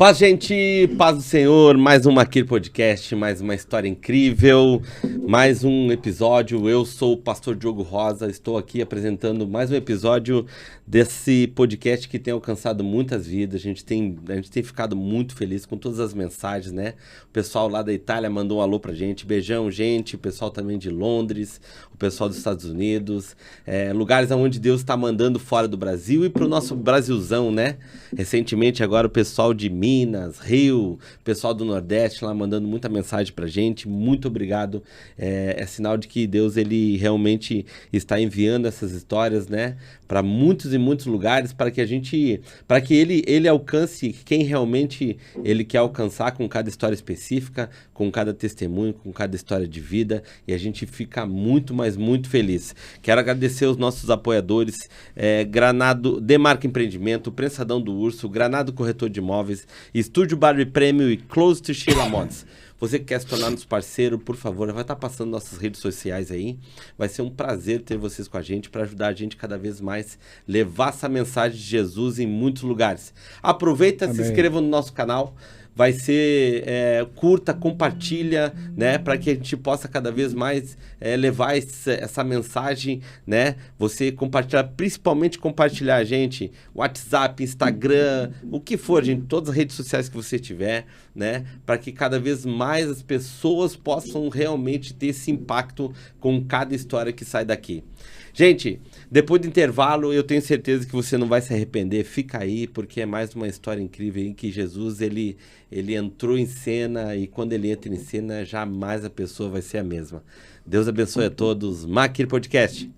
Paz, gente, paz do Senhor, mais um Maquir Podcast, mais uma história incrível, mais um episódio. Eu sou o pastor Diogo Rosa, estou aqui apresentando mais um episódio desse podcast que tem alcançado muitas vidas. A gente tem ficado muito feliz com todas as mensagens, né? O pessoal lá da Itália mandou um alô pra gente, beijão, gente, o pessoal também de Londres, o pessoal dos Estados Unidos, lugares onde Deus está mandando fora do Brasil e pro nosso Brasilzão, né? Recentemente agora o pessoal de Minas, Rio, pessoal do Nordeste lá mandando muita mensagem pra gente, muito obrigado, é sinal de que Deus ele realmente está enviando essas histórias, né, para muitos e muitos lugares, para que ele alcance quem realmente ele quer alcançar com cada história específica, com cada testemunho, com cada história de vida, e a gente fica muito, mas muito feliz. Quero agradecer os nossos apoiadores, Granado, Demarca Empreendimento, Prensadão do Urso, Granado Corretor de Imóveis, Estúdio Barbie Prêmio e Close to Sheila Mods. Você que quer se tornar nosso parceiro, por favor, vai estar passando nossas redes sociais aí. Vai ser um prazer ter vocês com a gente para ajudar a gente cada vez mais levar essa mensagem de Jesus em muitos lugares. Aproveita, Amém. Se inscreva no nosso canal. Vai ser, curta, compartilha, né, para que a gente possa cada vez mais levar essa mensagem, né, você compartilhar, principalmente compartilhar a gente, WhatsApp, Instagram, o que for, gente, todas as redes sociais que você tiver, né, para que cada vez mais as pessoas possam realmente ter esse impacto com cada história que sai daqui. Gente, depois do intervalo, eu tenho certeza que você não vai se arrepender. Fica aí, porque é mais uma história incrível em que Jesus, ele entrou em cena, e quando ele entra em cena, jamais a pessoa vai ser a mesma. Deus abençoe a todos. Maquir Podcast.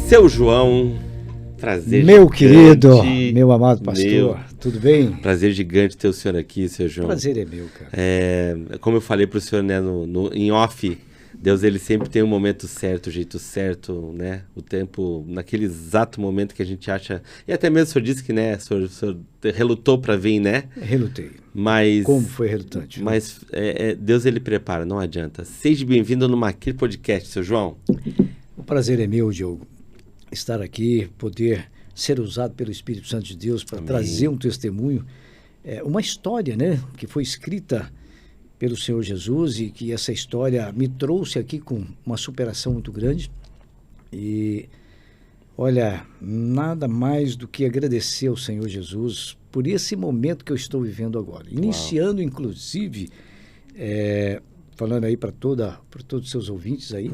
Seu João, prazer meu gigante. Querido, meu amado pastor, tudo bem? Prazer gigante ter o senhor aqui, seu João. Prazer é meu, cara. Como eu falei para o senhor, né, em off, Deus ele sempre tem um momento certo, o jeito certo, né, o tempo, naquele exato momento que a gente acha, e até mesmo o senhor disse que, né, o senhor relutou para vir, né? Relutei. Mas, como foi relutante? Mas Deus ele prepara, não adianta. Seja bem-vindo no Maquir Podcast, seu João. O prazer é meu, Diogo. Estar aqui, poder ser usado pelo Espírito Santo de Deus para trazer um testemunho, uma história, né, que foi escrita pelo Senhor Jesus e que essa história me trouxe aqui com uma superação muito grande. E, olha, nada mais do que agradecer ao Senhor Jesus por esse momento que eu estou vivendo agora. Iniciando, inclusive, falando aí para todos os seus ouvintes aí,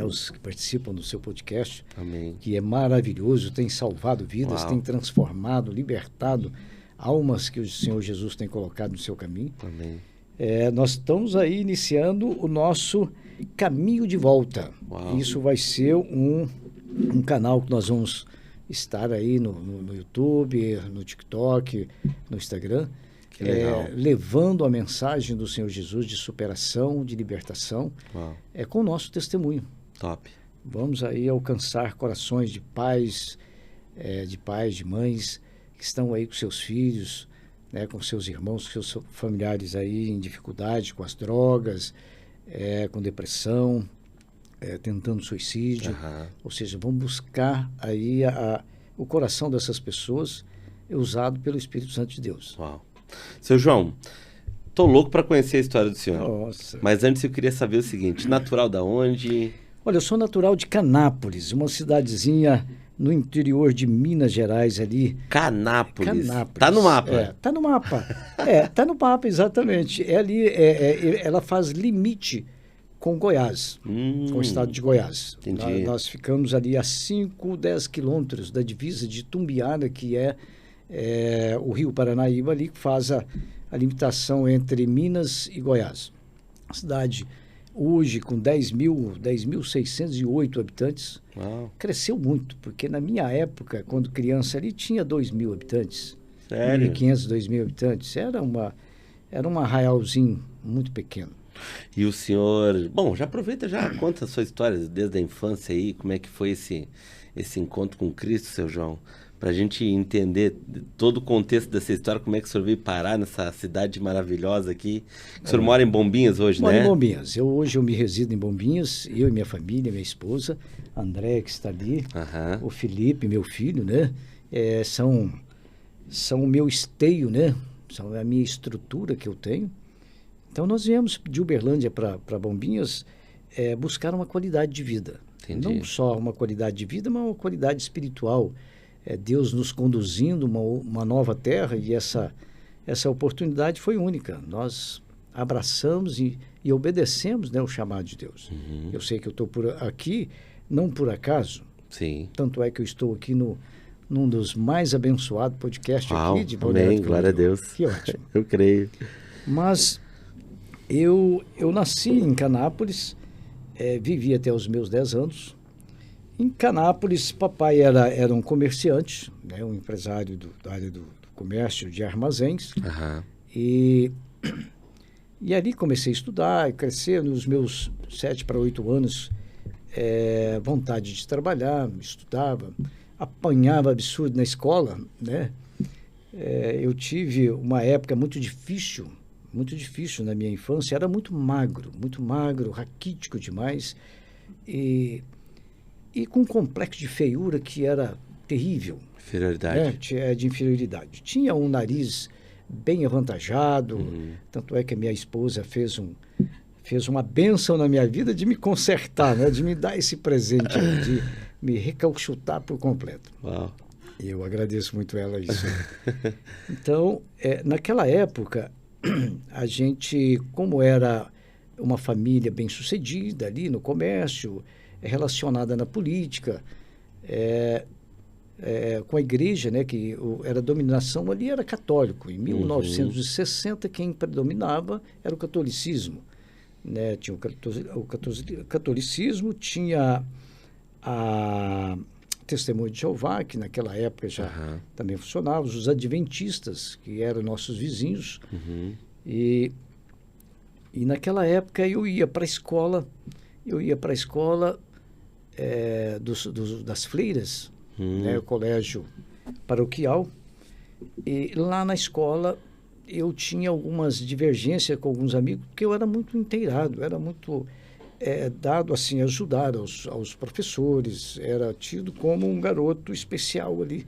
os que participam do seu podcast, Amém. Que é maravilhoso, tem salvado vidas, tem transformado, libertado almas que o Senhor Jesus tem colocado no seu caminho. Amém. Nós estamos aí iniciando o nosso caminho de volta. Isso vai ser um canal que nós vamos estar aí no YouTube, no TikTok, no Instagram, levando a mensagem do Senhor Jesus de superação, de libertação, com o nosso testemunho. Top. Vamos aí alcançar corações de pais, de mães que estão aí com seus filhos, né, com seus irmãos, seus familiares aí em dificuldade, com as drogas, com depressão, tentando suicídio. Ou seja, vamos buscar aí o coração dessas pessoas usado pelo Espírito Santo de Deus. Uau. Seu João, tô louco para conhecer a história do senhor. Nossa. Mas antes eu queria saber o seguinte, natural da onde? Olha, eu sou natural de Canápolis, uma cidadezinha no interior de Minas Gerais ali. Canápolis. Canápolis. Tá no mapa. Tá no mapa. Tá no mapa, exatamente. É ali, ela faz limite com Goiás, com o estado de Goiás. Entendi. Nós ficamos ali a 5, 10 quilômetros da divisa de Tumbiara, que é o rio Paranaíba ali, que faz a limitação entre Minas e Goiás. A cidade hoje com 10.608 habitantes. Uau. Cresceu muito, porque na minha época, quando criança ali, tinha 2.000 habitantes. Sério? 1.500, 2.000 habitantes. Era um arraialzinho muito pequeno. E o senhor... Bom, já aproveita, já conta a sua história desde a infância aí, como é que foi esse encontro com Cristo, seu João, para a gente entender todo o contexto dessa história, como é que o senhor veio parar nessa cidade maravilhosa aqui. O senhor mora em Bombinhas hoje, Moro né? em Bombinhas. Hoje eu me resido em Bombinhas, eu e minha família, minha esposa, a Andréia, que está ali, o Felipe, meu filho, né? São o meu esteio, né? São a minha estrutura que eu tenho. Então nós viemos de Uberlândia para Bombinhas buscar uma qualidade de vida. Entendi. Não só uma qualidade de vida, mas uma qualidade espiritual. Deus nos conduzindo uma nova terra, e essa oportunidade foi única. Nós abraçamos e obedecemos, né, o chamado de Deus. Uhum. Eu sei que eu estou aqui, não por acaso. Sim. Tanto é que eu estou aqui num dos mais abençoados podcasts aqui de Balneário. Amém, glória a Deus. Que ótimo. Eu creio. Mas eu nasci em Canápolis, vivi até os meus 10 anos. Em Canápolis, papai era um comerciante, né, um empresário da área do comércio de armazéns. E ali comecei a estudar e crescer. Nos meus 7 para 8 anos, vontade de trabalhar, estudava, apanhava absurdo na escola, né? Eu tive uma época muito difícil na minha infância. Era muito magro, raquítico demais. E com um complexo de feiura que era terrível. Inferioridade. De inferioridade. Tinha um nariz bem avantajado, tanto é que a minha esposa fez uma bênção na minha vida de me consertar, né? De me dar esse presente, de me recalchutar por completo. Uau. E eu agradeço muito ela isso. Então, naquela época, a gente, como era uma família bem-sucedida ali no comércio, relacionada na política, com a igreja, né, que era a dominação ali, era católico. Em 1960, quem predominava era o catolicismo. Né? Tinha o catolicismo, tinha a Testemunho de Jeová, que naquela época já também funcionava, os adventistas, que eram nossos vizinhos. E naquela época eu ia para a escola, das freiras, né, o colégio paroquial, e lá na escola eu tinha algumas divergências com alguns amigos, porque eu era muito inteirado, era muito dado assim a ajudar aos professores, era tido como um garoto especial ali.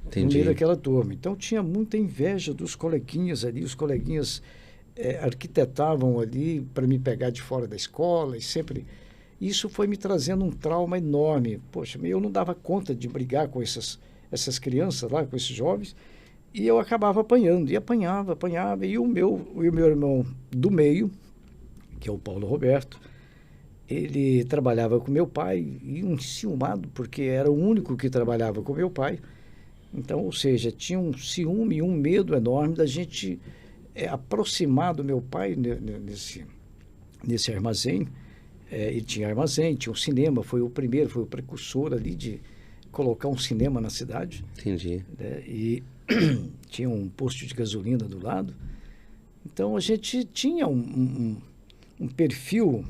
Entendi. No meio daquela turma. Então tinha muita inveja dos coleguinhas ali, os coleguinhas arquitetavam ali para me pegar de fora da escola, e sempre... Isso foi me trazendo um trauma enorme. Poxa, eu não dava conta de brigar com essas crianças lá, com esses jovens, e eu acabava apanhando, e apanhava, e o meu irmão do meio, que é o Paulo Roberto, ele trabalhava com meu pai, e um enciumado, porque era o único que trabalhava com meu pai. Então, ou seja, tinha um ciúme e um medo enorme da gente aproximar do meu pai nesse armazém. Ele tinha armazém, tinha um cinema, foi o precursor ali de colocar um cinema na cidade. Entendi. E tinha um posto de gasolina do lado. Então, a gente tinha um perfil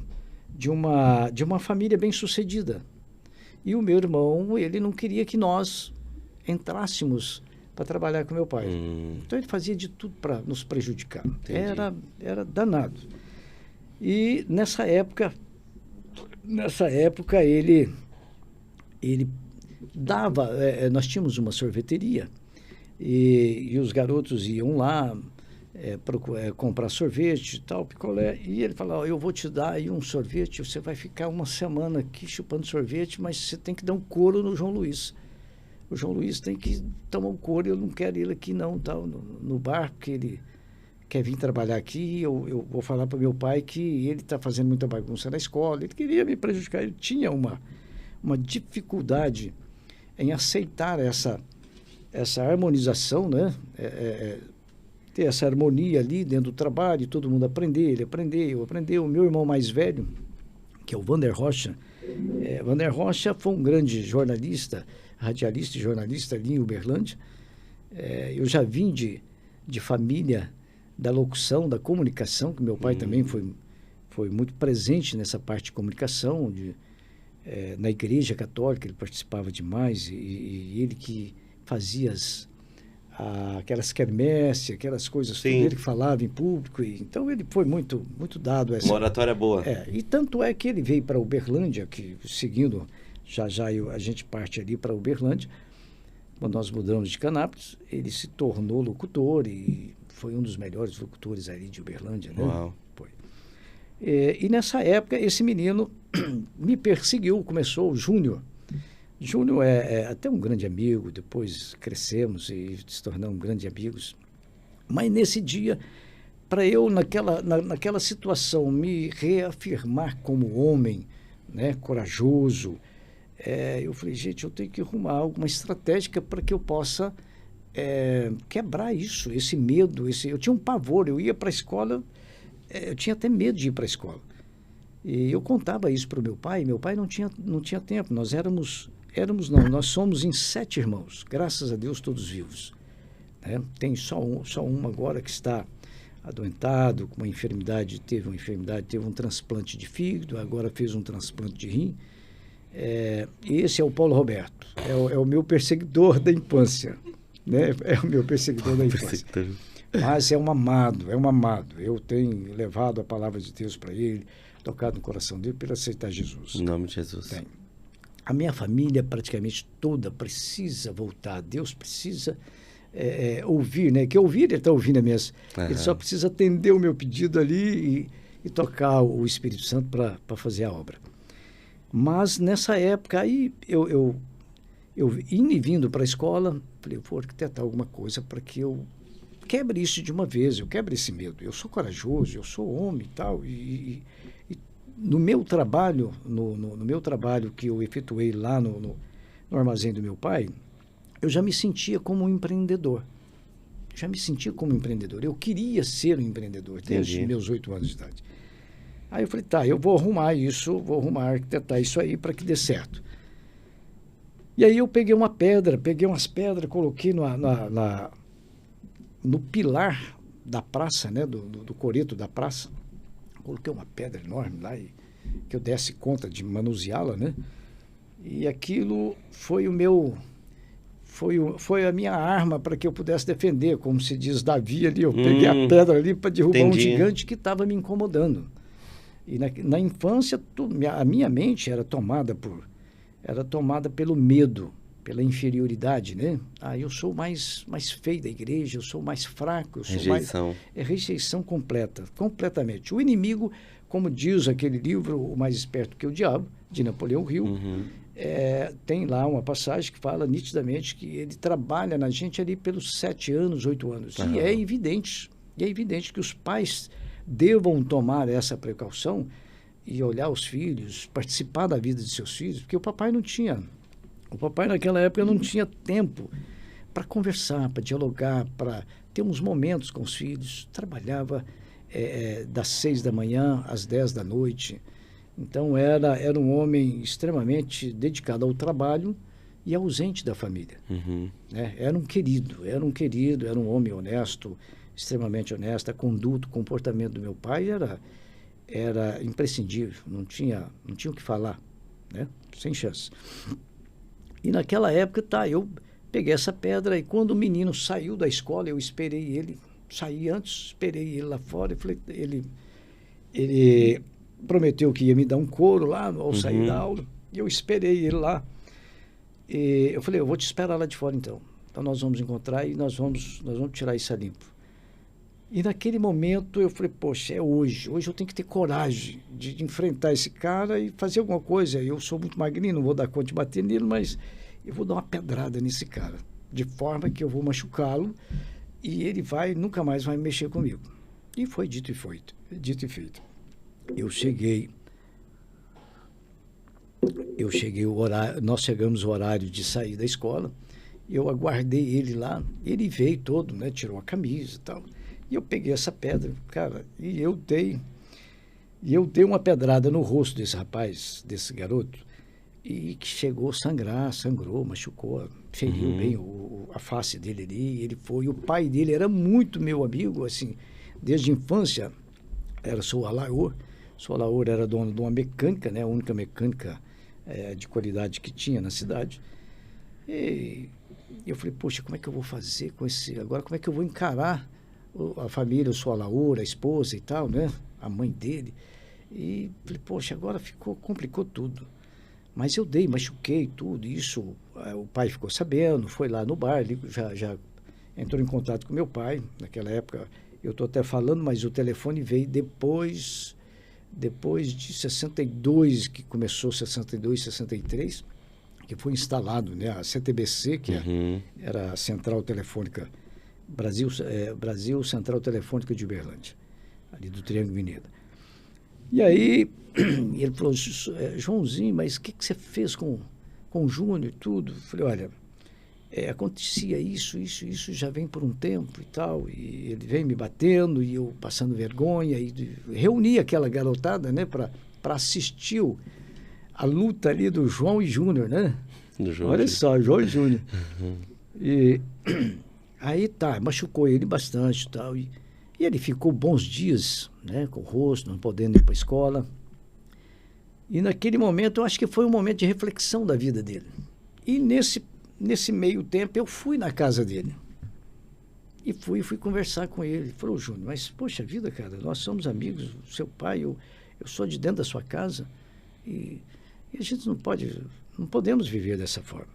de uma família bem-sucedida. E o meu irmão, ele não queria que nós entrássemos para trabalhar com meu pai. Então ele fazia de tudo para nos prejudicar. Era danado. E nessa época ele dava, nós tínhamos uma sorveteria e os garotos iam lá comprar sorvete e tal, picolé, e ele falava, eu vou te dar aí um sorvete, você vai ficar uma semana aqui chupando sorvete, mas você tem que dar um couro no João Luiz. O João Luiz tem que tomar um couro, eu não quero ele aqui não, tal, no bar, porque ele quer vir trabalhar aqui, eu vou falar para meu pai que ele está fazendo muita bagunça na escola, ele queria me prejudicar, ele tinha uma dificuldade em aceitar essa harmonização, né? Ter essa harmonia ali dentro do trabalho, todo mundo aprender, ele aprendeu, eu aprendi. O meu irmão mais velho, que é o Vander Rocha, Vander Rocha foi um grande jornalista, radialista e jornalista ali em Uberlândia. Eu já vim de família da locução, da comunicação, que meu pai também foi muito presente nessa parte de comunicação, na Igreja Católica, ele participava demais, e ele que fazia aquelas quermesses, aquelas coisas, tudo, ele que falava em público, então ele foi muito, muito dado a essa... Uma oratória boa. E tanto é que ele veio para Uberlândia, que seguindo, já a gente parte ali para Uberlândia, quando nós mudamos de Canápolis, ele se tornou locutor e foi um dos melhores locutores ali de Uberlândia, né? Uau. Foi. E nessa época, esse menino me perseguiu, começou o Júnior. Júnior é até um grande amigo, depois crescemos e se tornamos grandes amigos. Mas nesse dia, para eu, naquela situação, me reafirmar como homem, né, corajoso, eu falei, gente, eu tenho que arrumar alguma estratégia para que eu possa quebrar isso, esse medo. Eu tinha um pavor, eu ia para a escola, eu tinha até medo de ir para a escola. E eu contava isso para o meu pai não tinha tempo, nós somos em 7 irmãos, graças a Deus todos vivos, né? Tem só um agora que está adoentado, com uma enfermidade, teve um transplante de fígado, agora fez um transplante de rim. Esse é o Paulo Roberto, é o meu perseguidor da infância, né? É o meu perseguidor da infância. Mas é um amado, eu tenho levado a palavra de Deus para ele, tocado no coração dele para aceitar Jesus. Em nome de Jesus. Tem. A minha família praticamente toda precisa voltar. Deus precisa ouvir, né? Que ouvir, ele está ouvindo Ele só precisa atender o meu pedido ali e tocar o Espírito Santo para fazer a obra. Mas nessa época aí, eu indo e vindo para a escola, falei, eu vou arquitetar alguma coisa para que eu quebre isso de uma vez, eu quebre esse medo. Eu sou corajoso, eu sou homem e tal, e no meu trabalho, no meu trabalho que eu efetuei lá no armazém do meu pai, eu já me sentia como um empreendedor. Eu queria ser um empreendedor desde os meus 8 anos de idade. Aí eu falei, eu vou arquitetar isso aí para que dê certo. E aí eu peguei umas pedras, coloquei no pilar da praça, né, do coreto da praça. Coloquei uma pedra enorme lá que eu desse conta de manuseá-la, né? E aquilo foi foi a minha arma para que eu pudesse defender, como se diz Davi ali, eu peguei a pedra ali para derrubar um gigante que estava me incomodando. E na infância, a minha mente era tomada pelo medo, pela inferioridade, né? Eu sou mais feio da igreja, eu sou mais fraco, eu sou rejeição. Rejeição completamente. O inimigo, como diz aquele livro, O Mais Esperto que o Diabo, de Napoleão Hill, tem lá uma passagem que fala nitidamente que ele trabalha na gente ali pelos 7 anos, 8 anos. E é evidente que os pais devam tomar essa precaução e olhar os filhos, participar da vida de seus filhos, porque o papai naquela época não tinha tempo para conversar, para dialogar, para ter uns momentos com os filhos. Trabalhava das 6 da manhã às 10 da noite. Então era um homem extremamente dedicado ao trabalho e ausente da família. Né? Era um querido, era um homem honesto, extremamente honesto. A conduta, o comportamento do meu pai era imprescindível, não tinha o que falar, né? Sem chance. E naquela época, eu Peguei essa pedra e quando o menino saiu da escola, eu esperei ele. Saí antes, esperei ele lá fora. Eu falei, ele prometeu que ia me dar um couro lá ao sair da aula. E eu esperei ele lá. E eu falei, eu vou te esperar lá de fora então. Então nós vamos encontrar e nós vamos tirar isso a limpo. E naquele momento eu falei, poxa, é hoje. Hoje eu tenho que ter coragem de enfrentar esse cara e fazer alguma coisa. Eu sou muito magrinho, não vou dar conta de bater nele, mas eu vou dar uma pedrada nesse cara. De forma que eu vou machucá-lo e ele nunca mais vai mexer comigo. E foi dito e feito. Nós chegamos ao horário de sair da escola, eu aguardei ele lá, ele veio todo, né, tirou a camisa e tal, e eu peguei essa pedra, cara, e eu dei uma pedrada no rosto desse rapaz, desse garoto, e que chegou a sangrar, sangrou, machucou, feriu bem a face dele ali, o pai dele era muito meu amigo, assim, desde a infância, era Sou Alaor era dono de uma mecânica, né, a única mecânica de qualidade que tinha na cidade. E eu falei, poxa, como é que eu vou fazer com agora como é que eu vou encarar a família, o Sou Alaor, a esposa e tal, né, a mãe dele. E falei, poxa, agora complicou tudo. Mas eu machuquei tudo, isso, o pai ficou sabendo, foi lá no bar, ele já entrou em contato com meu pai, naquela época, eu estou até falando, mas o telefone veio depois de 62, que começou 62, 63, que foi instalado, né, a CTBC, que era a Central Telefônica, Brasil Central Telefônica de Uberlândia, ali do Triângulo Mineiro. E aí, ele falou, Joãozinho, mas o que você fez com o Júnior e tudo? Eu falei, olha, acontecia isso já vem por um tempo e tal, e ele vem me batendo e eu passando vergonha, e reuni aquela garotada, né, para assistir a luta ali do João e Júnior, né? Olha só, João e Júnior. E aí machucou ele bastante e tal, e ele ficou bons dias, né, com o rosto, não podendo ir para a escola. E naquele momento, eu acho que foi um momento de reflexão da vida dele. E nesse meio tempo, eu fui na casa dele. E fui conversar com ele. Ele falou, Júnior, mas, poxa vida, cara, nós somos amigos, seu pai, eu sou de dentro da sua casa. E a gente não podemos viver dessa forma.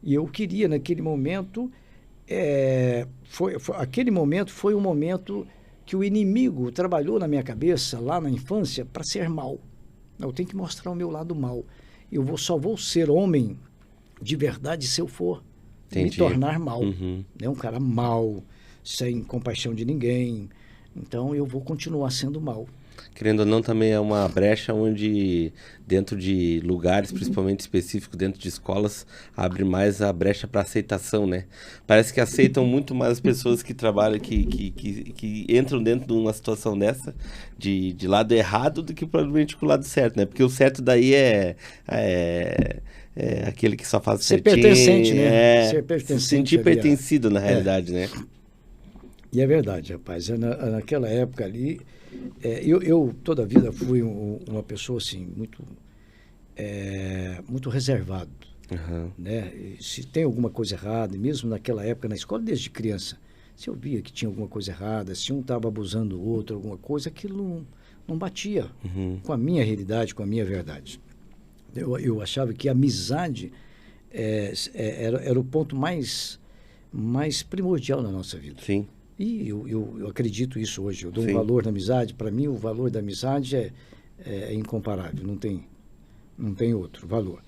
E eu queria, naquele momento, aquele momento foi um momento que o inimigo trabalhou na minha cabeça, lá na infância, para ser mal. Eu tenho que mostrar o meu lado mal. Só vou ser homem de verdade se eu for me tornar mal. Um cara mau, sem compaixão de ninguém. Então, eu vou continuar sendo mal. Querendo ou não, também é uma brecha onde, dentro de lugares, principalmente específicos, dentro de escolas, abre mais a brecha para aceitação, né? Parece que aceitam muito mais as pessoas que trabalham, que entram dentro de uma situação dessa, de lado errado, do que provavelmente com o lado certo, né? Porque o certo daí é aquele que só faz ser certinho. Pertencente, né? Ser pertencente. Se sentir pertencido, na realidade, né? E é verdade, rapaz. Naquela época ali, eu toda a vida fui uma pessoa assim, muito reservado. Né? E se tem alguma coisa errada, e mesmo naquela época na escola, desde criança, se eu via que tinha alguma coisa errada, se um estava abusando do outro, alguma coisa, aquilo não batia com a minha realidade, com a minha verdade. Eu achava que a amizade era o ponto mais primordial na nossa vida. Sim. E eu acredito isso hoje. Eu dou um valor na amizade. Para mim, o valor da amizade é incomparável. Não tem outro valor.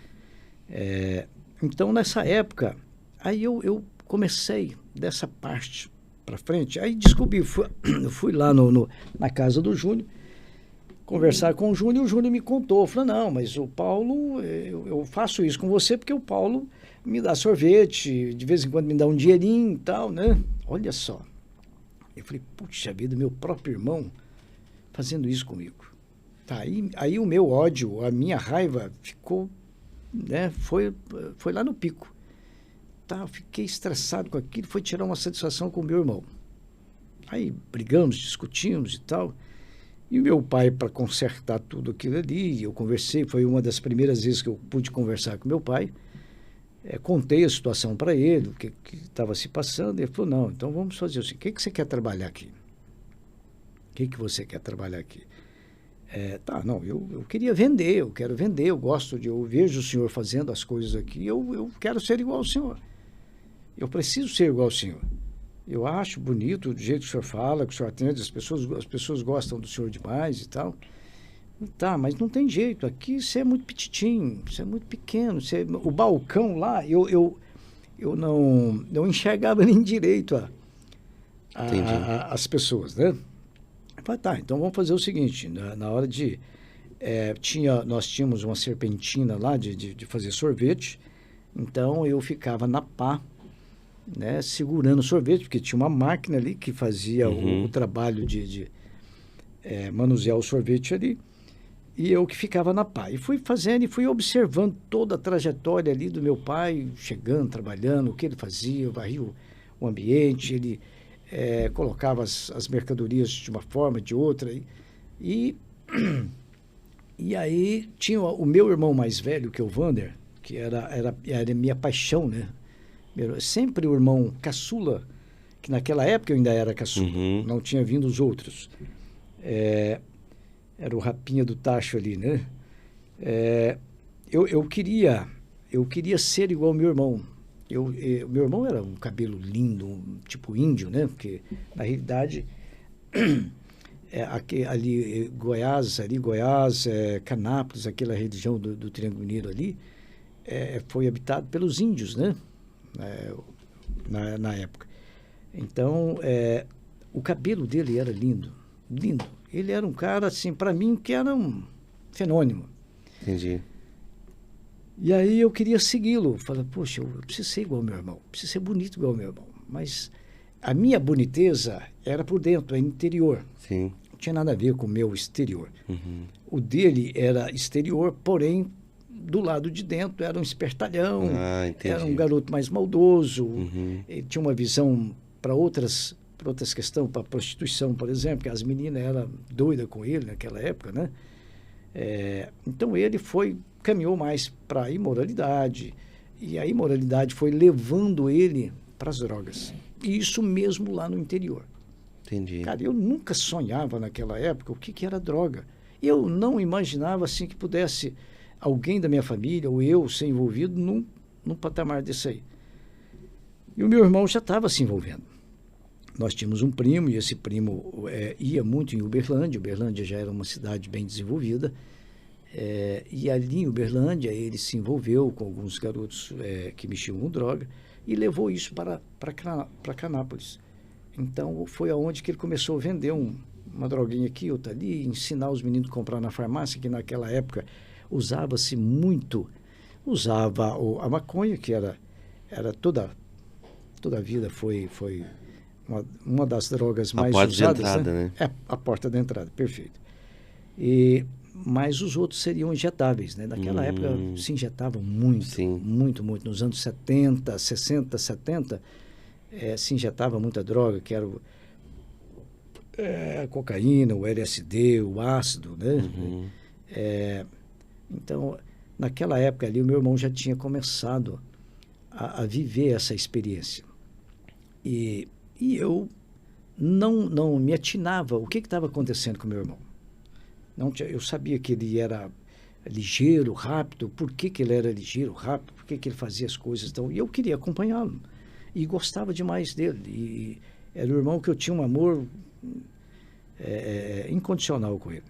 Então, nessa época, aí eu comecei dessa parte para frente. Aí descobri, fui lá na casa do Júnior, conversar com o Júnior, e o Júnior me contou. Falou, não, mas o Paulo, eu faço isso com você porque o Paulo me dá sorvete, de vez em quando me dá um dinheirinho e tal, né? Olha só. Eu falei, puxa vida, meu próprio irmão fazendo isso comigo. Aí o meu ódio, a minha raiva ficou, né, foi lá no pico. Eu fiquei estressado com aquilo, foi tirar uma satisfação com o meu irmão. Aí brigamos, discutimos e tal. E o meu pai, para consertar tudo aquilo ali, eu conversei, foi uma das primeiras vezes que eu pude conversar com meu pai. Contei a situação para ele, o que estava se passando. Ele falou, não, então vamos fazer assim, o que você quer trabalhar aqui? O que você quer trabalhar aqui? Tá, não, eu queria vender, eu quero vender, eu vejo o senhor fazendo as coisas aqui, eu quero ser igual ao senhor. Eu preciso ser igual ao senhor. Eu acho bonito do jeito que o senhor fala, que o senhor atende, as pessoas gostam do senhor demais e tal. Tá, mas não tem jeito, aqui você é muito petitinho, você é muito pequeno, o balcão lá, eu não enxergava nem direito as pessoas, né? Eu falei, tá, então vamos fazer o seguinte, na hora de... nós tínhamos uma serpentina lá de fazer sorvete, então eu ficava na pá, né, segurando o sorvete, porque tinha uma máquina ali que fazia o trabalho de manusear o sorvete ali, e eu que ficava na pá. E fui fazendo e fui observando toda a trajetória ali do meu pai, chegando, trabalhando, o que ele fazia, varria o ambiente, ele colocava as mercadorias de uma forma, de outra. E aí tinha o meu irmão mais velho, que é o Vander, que era minha paixão, né? Sempre o irmão caçula, que naquela época eu ainda era caçula, não tinha vindo os outros. Era o Rapinha do Tacho ali, né? Eu queria ser igual ao meu irmão. Meu irmão era um cabelo lindo, tipo índio, né? Porque, na realidade, Goiás, Canápolis, aquela região do Triângulo Mineiro ali, foi habitado pelos índios, né? Na época. Então, o cabelo dele era lindo, lindo. Ele era um cara, assim, para mim, que era um fenômeno. Entendi. E aí eu queria segui-lo. Falei, poxa, eu preciso ser igual ao meu irmão, preciso ser bonito igual ao meu irmão. Mas a minha boniteza era por dentro, é interior. Sim. Não tinha nada a ver com o meu exterior. O dele era exterior, porém, do lado de dentro era um espertalhão, era um garoto mais maldoso, ele tinha uma visão para outras questões, para prostituição, por exemplo, que as meninas eram doidas com ele naquela época, né? Então ele caminhou mais para a imoralidade, e a imoralidade foi levando ele para as drogas. E isso mesmo lá no interior. Entendi. Cara, eu nunca sonhava naquela época o que era droga. Eu não imaginava assim que pudesse alguém da minha família ou eu ser envolvido num patamar desse aí. E o meu irmão já estava se envolvendo. Nós tínhamos um primo, e esse primo ia muito em Uberlândia. Uberlândia já era uma cidade bem desenvolvida. E ali em Uberlândia ele se envolveu com alguns garotos que mexiam com droga e levou isso para Canápolis. Então foi aonde que ele começou a vender uma droguinha aqui, outra ali, ensinar os meninos a comprar na farmácia, que naquela época usava-se muito, a maconha, que era toda a vida foi uma das drogas mais usadas. A porta de entrada, né? A porta de entrada, perfeito. Mas os outros seriam injetáveis, né? Naquela época se injetavam muito, sim, muito. Nos anos 70, 60, 70, se injetava muita droga, que era a cocaína, o LSD, o ácido, né? Então, naquela época ali, o meu irmão já tinha começado a viver essa experiência. E eu não me atinava o que estava acontecendo com o meu irmão. Eu sabia que ele era ligeiro, rápido, por que ele era ligeiro, rápido, por que ele fazia as coisas. Então, e eu queria acompanhá-lo. E gostava demais dele. E era o irmão que eu tinha um amor incondicional com ele.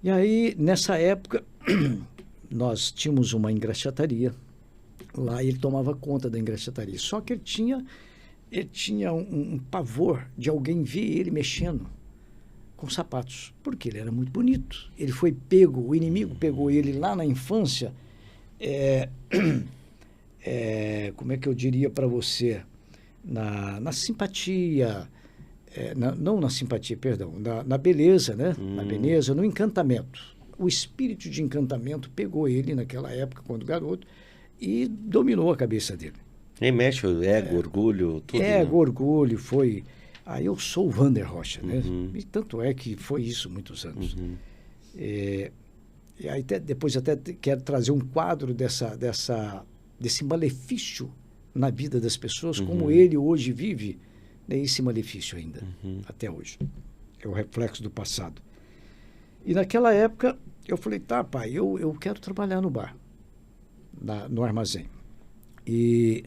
E aí, nessa época, nós tínhamos uma engraxataria. Lá ele tomava conta da engraxataria. Só que ele tinha um pavor de alguém ver ele mexendo com sapatos, porque ele era muito bonito. Ele foi pego, o inimigo pegou ele lá na infância, como é que eu diria para você, na simpatia, não na simpatia, perdão, na beleza, né? Na beleza, no encantamento. O espírito de encantamento pegou ele naquela época, quando garoto, e dominou a cabeça dele. E mexe o ego, orgulho, tudo. Ego, orgulho, foi... eu sou o Vander Rocha, né? E tanto é que foi isso muitos anos. E aí depois até quero trazer um quadro dessa desse malefício na vida das pessoas, como ele hoje vive, né, esse malefício ainda, até hoje. É o reflexo do passado. E naquela época, eu falei, tá, pai, eu quero trabalhar no bar, no armazém. E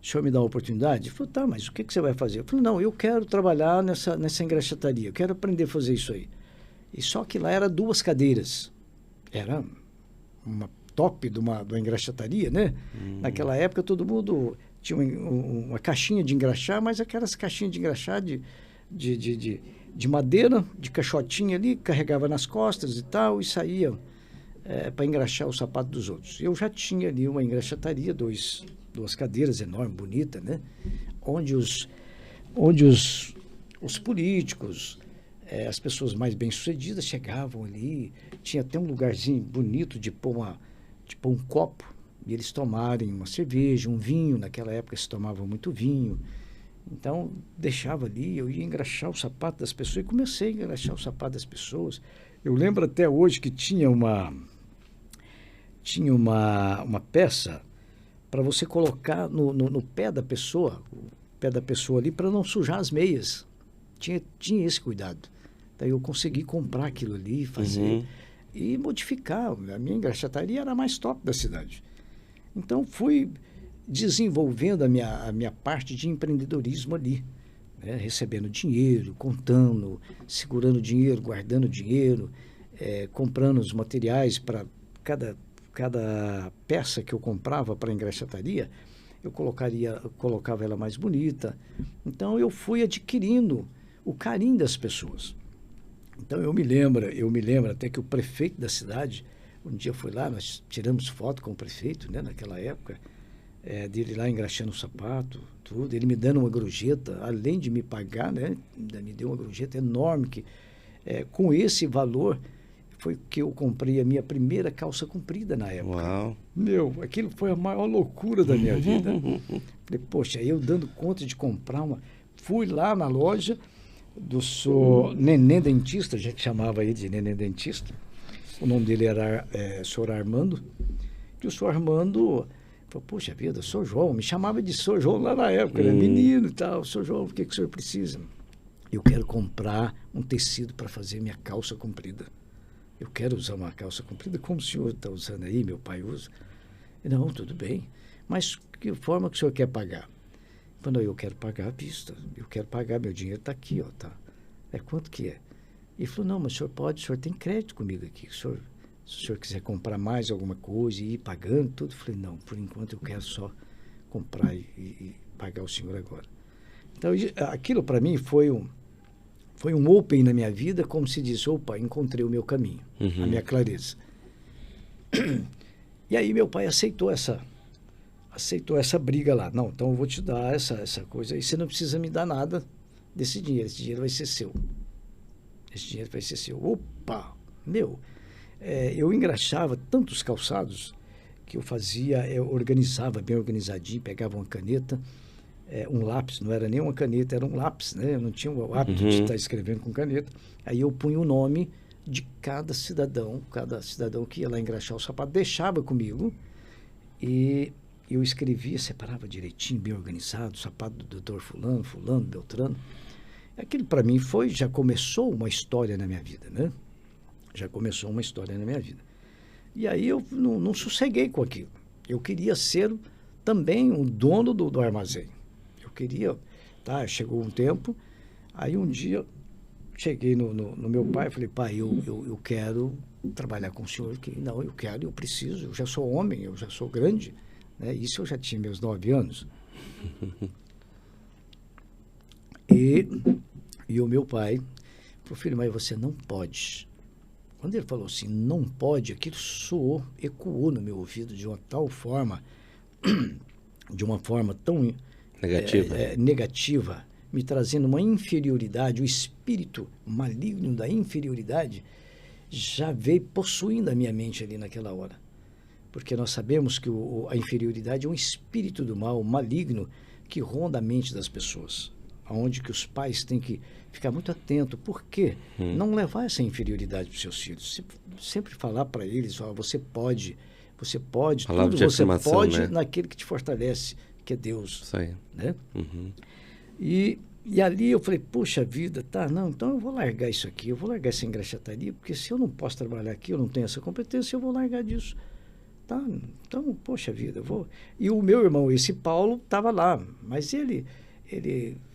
o senhor me dá a oportunidade? Ele falou, tá, mas o que você vai fazer? Eu falei, não, eu quero trabalhar nessa engraxataria, eu quero aprender a fazer isso aí. E só que lá era 2 cadeiras. Era uma top de uma engraxataria, né? Naquela época todo mundo tinha uma caixinha de engraxar, mas aquelas caixinhas de engraxar de madeira, de caixotinha ali, carregava nas costas e tal, e saía para engraxar o sapato dos outros. Eu já tinha ali uma engraxataria, 2 cadeiras enormes, bonitas, né? Onde os políticos, as pessoas mais bem-sucedidas chegavam ali, tinha até um lugarzinho bonito de pôr um copo e eles tomarem uma cerveja, um vinho. Naquela época se tomava muito vinho. Então, deixava ali, eu ia engraxar o sapato das pessoas e comecei a engraxar o sapato das pessoas. Eu lembro até hoje que tinha uma peça para você colocar no pé da pessoa, o pé da pessoa ali, para não sujar as meias. Tinha esse cuidado. Daí eu consegui comprar aquilo ali, fazer e modificar. A minha engraxataria era a mais top da cidade. Então, fui desenvolvendo a minha parte de empreendedorismo ali, né? Recebendo dinheiro, contando, segurando dinheiro, guardando dinheiro, comprando os materiais para cada peça que eu comprava para a engraxataria, eu colocava ela mais bonita. Então, eu fui adquirindo o carinho das pessoas. Então, eu me lembro até que o prefeito da cidade, um dia foi lá, nós tiramos foto com o prefeito, né, naquela época, dele lá engraxando o sapato, tudo, ele me dando uma gorjeta, além de me pagar, né, me deu uma gorjeta enorme, que com esse valor foi que eu comprei a minha primeira calça comprida na época. Uau. Meu, aquilo foi a maior loucura da minha vida. Falei, poxa, eu dando conta de comprar fui lá na loja do senhor Neném Dentista, a gente chamava ele de Neném Dentista. O nome dele era senhor Armando. E o senhor Armando falou, poxa vida, senhor João, me chamava de senhor João lá na época, era menino e tal. Senhor João, o que o senhor precisa? Eu quero comprar um tecido para fazer minha calça comprida. Eu quero usar uma calça comprida como o senhor está usando aí, meu pai usa. Não, tudo bem. Mas que forma que o senhor quer pagar? Não, eu quero pagar à vista. Eu quero pagar, meu dinheiro está aqui, ó, tá? Quanto que é? Ele falou, não, mas o senhor tem crédito comigo aqui. Se o senhor quiser comprar mais alguma coisa e ir pagando tudo, eu falei, não, por enquanto eu quero só comprar e pagar o senhor agora. Então, aquilo para mim foi um open na minha vida, como se diz, opa, encontrei o meu caminho, a minha clareza. E aí meu pai aceitou essa briga lá. Não, então eu vou te dar essa coisa, e você não precisa me dar nada desse dinheiro, esse dinheiro vai ser seu. Esse dinheiro vai ser seu. Opa, meu, eu engraxava tantos calçados que eu organizava bem organizadinho, pegava uma caneta, um lápis, não era nem uma caneta, era um lápis, né? Eu não tinha o hábito de estar escrevendo com caneta. Aí eu punha o nome de cada cidadão que ia lá engraxar o sapato, deixava comigo e eu escrevia, separava direitinho, bem organizado, o sapato do doutor fulano, Beltrano. Aquilo para mim já começou uma história na minha vida, né? Já começou uma história na minha vida. E aí eu não sosseguei com aquilo. Eu queria ser também o dono do armazém. Eu queria, tá? Chegou um tempo, aí um dia cheguei no meu pai e falei, pai, eu quero trabalhar com o senhor. Não, eu preciso, eu já sou homem, eu já sou grande, né? Isso eu já tinha meus 9 anos. E o meu pai falou, filho, mas você não pode. Quando ele falou assim, não pode, aquilo ecoou no meu ouvido de uma tal forma, de uma forma tão negativa, me trazendo uma inferioridade, o espírito maligno da inferioridade já veio possuindo a minha mente ali naquela hora. Porque nós sabemos que a inferioridade é um espírito do mal, maligno, que ronda a mente das pessoas. Onde que os pais têm que ficar muito atentos. Por quê? Não levar essa inferioridade para os seus filhos. Sempre falar para eles, você pode, Você pode, Palavra tudo de você afirmação, pode né? naquele que te fortalece, que é Deus. Isso aí. Né? Uhum. E ali eu falei, puxa vida, tá, não, então eu vou largar isso aqui, eu vou largar essa engraxataria, porque se eu não posso trabalhar aqui, eu não tenho essa competência, eu vou largar disso. Tá, então, poxa vida, eu vou... E o meu irmão, esse Paulo, estava lá, mas ele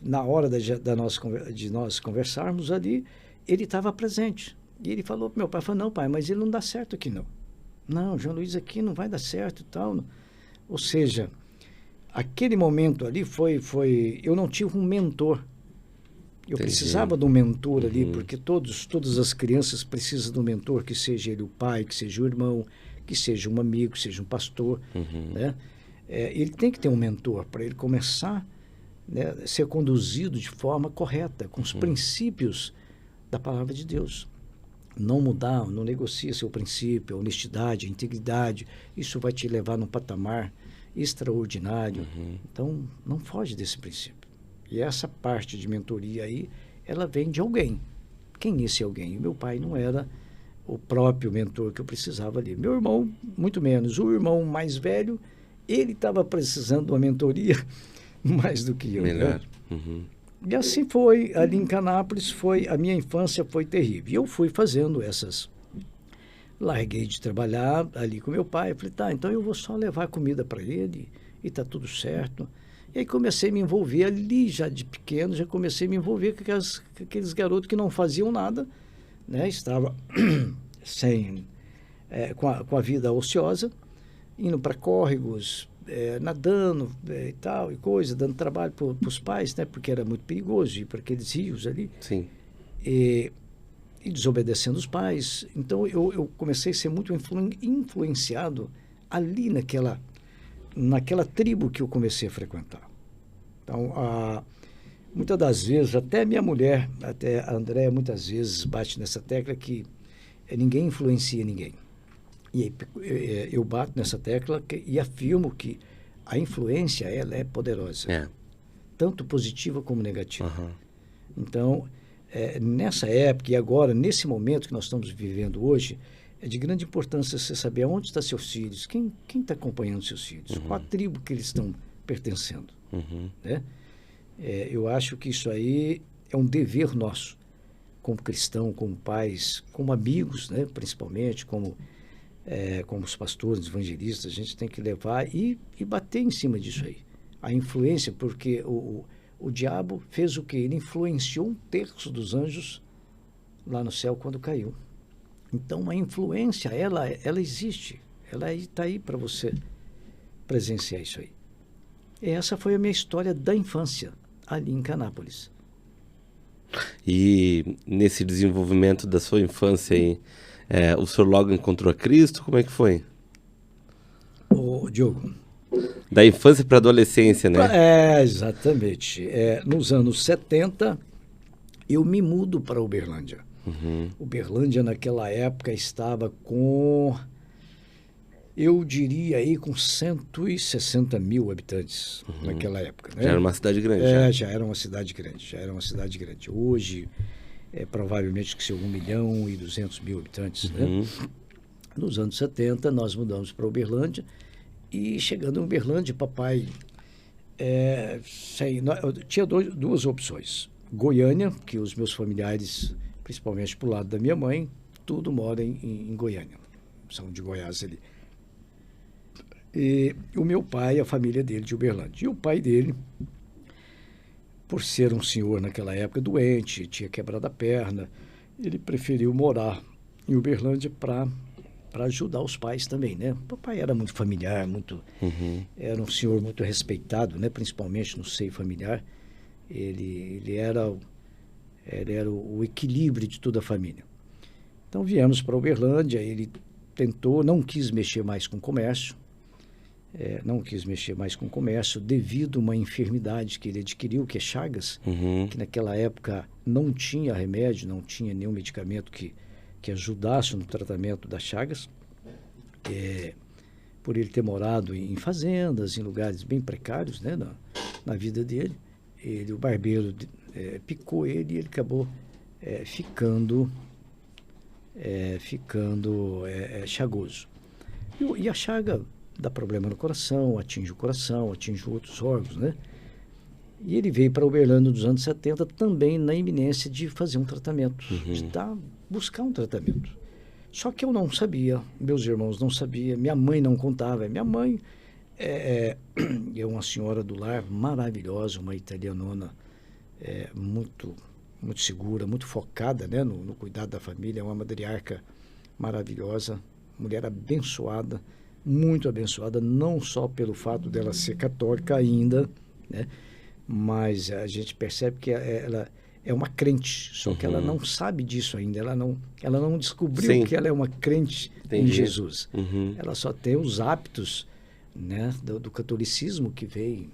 na hora de nós conversarmos ali, ele estava presente. E ele falou para meu pai, falou, não, pai, mas ele não dá certo aqui, não. Não, João Luiz aqui não vai dar certo e tal. Ou seja, aquele momento ali eu não tive um mentor. Eu Entendi. Precisava de um mentor ali, porque todas as crianças precisam de um mentor, que seja ele o pai, que seja o irmão, que seja um amigo, que seja um pastor. Né? Ele tem que ter um mentor para ele começar, né, a ser conduzido de forma correta, com os princípios da palavra de Deus. Não mudar, não negocia seu princípio, a honestidade, a integridade. Isso vai te levar num patamar extraordinário. Então, não foge desse princípio. E essa parte de mentoria aí, ela vem de alguém. Quem é esse alguém? E meu pai não era o próprio mentor que eu precisava ali. Meu irmão, muito menos. O irmão mais velho, ele estava precisando de uma mentoria mais do que eu. Melhor. Né? E assim foi, ali em Canápolis, a minha infância foi terrível. E eu fui fazendo essas... Larguei de trabalhar ali com meu pai, falei, tá, então eu vou só levar comida para ele e tá tudo certo. E aí comecei a me envolver ali, já de pequeno, já comecei a me envolver com aqueles garotos que não faziam nada, né? Estava com a vida ociosa, indo para córregos, nadando e tal, e coisa, dando trabalho para os pais, né? Porque era muito perigoso ir para aqueles rios ali. Sim. E desobedecendo os pais. Então, eu comecei a ser muito influenciado ali naquela tribo que eu comecei a frequentar. Então, muitas das vezes, até minha mulher, até a Andréa, muitas vezes bate nessa tecla que ninguém influencia ninguém. E aí, eu bato nessa tecla e afirmo que a influência, ela é poderosa. Tanto positiva como negativa. Então, nessa época e agora, nesse momento que nós estamos vivendo hoje, é de grande importância você saber onde estão seus filhos, quem está acompanhando seus filhos, qual a tribo que eles estão pertencendo. Né? Eu acho que isso aí é um dever nosso, como cristão, como pais, como amigos, né? Principalmente, como os pastores, evangelistas, a gente tem que levar e bater em cima disso aí. A influência, porque o diabo fez o quê? Ele influenciou 1/3 dos anjos lá no céu quando caiu. Então, a influência, ela existe. Ela está aí para você presenciar isso aí. E essa foi a minha história da infância, ali em Canápolis. E nesse desenvolvimento da sua infância aí, o senhor logo encontrou a Cristo? Como é que foi? Ô, Diogo... Da infância para a adolescência, né? Exatamente. Nos anos 70, eu me mudo para Uberlândia. Uberlândia, naquela época, estava com, eu diria aí, com 160 mil habitantes, naquela época. Né? Já era uma cidade grande. Já era uma cidade grande. Hoje, provavelmente que seja 1.200.000 habitantes. Né? Nos anos 70, nós mudamos para Uberlândia. E chegando em Uberlândia, papai tinha duas opções. Goiânia, que os meus familiares, principalmente pro lado da minha mãe, tudo mora em Goiânia. São de Goiás ali. E o meu pai, a família dele de Uberlândia. E o pai dele, por ser um senhor naquela época doente, tinha quebrado a perna, ele preferiu morar em Uberlândia para ajudar os pais também, né? O papai era muito familiar, era um senhor muito respeitado, né? Principalmente no seio familiar. Ele era o equilíbrio de toda a família. Então viemos para Uberlândia, ele tentou, não quis mexer mais com comércio, devido a uma enfermidade que ele adquiriu, que é Chagas, que naquela época não tinha remédio, não tinha nenhum medicamento que ajudasse no tratamento das Chagas, por ele ter morado em fazendas, em lugares bem precários, né, na vida dele. O barbeiro picou ele e ele acabou ficando chagoso. E a chaga dá problema no coração, atinge outros órgãos, né? E ele veio para Uberlândia nos anos 70 também na iminência de fazer um tratamento, de buscar um tratamento. Só que eu não sabia, meus irmãos não sabiam, minha mãe não contava. Minha mãe é uma senhora do lar maravilhosa, uma italianona muito, muito segura, muito focada, né, no cuidado da família, uma matriarca maravilhosa, mulher abençoada, muito abençoada, não só pelo fato dela ser católica ainda, né, mas a gente percebe que ela é uma crente, só que ela não sabe disso ainda, ela não descobriu Sim. que ela é uma crente em Jesus. Ela só tem os hábitos, né, do catolicismo que veio,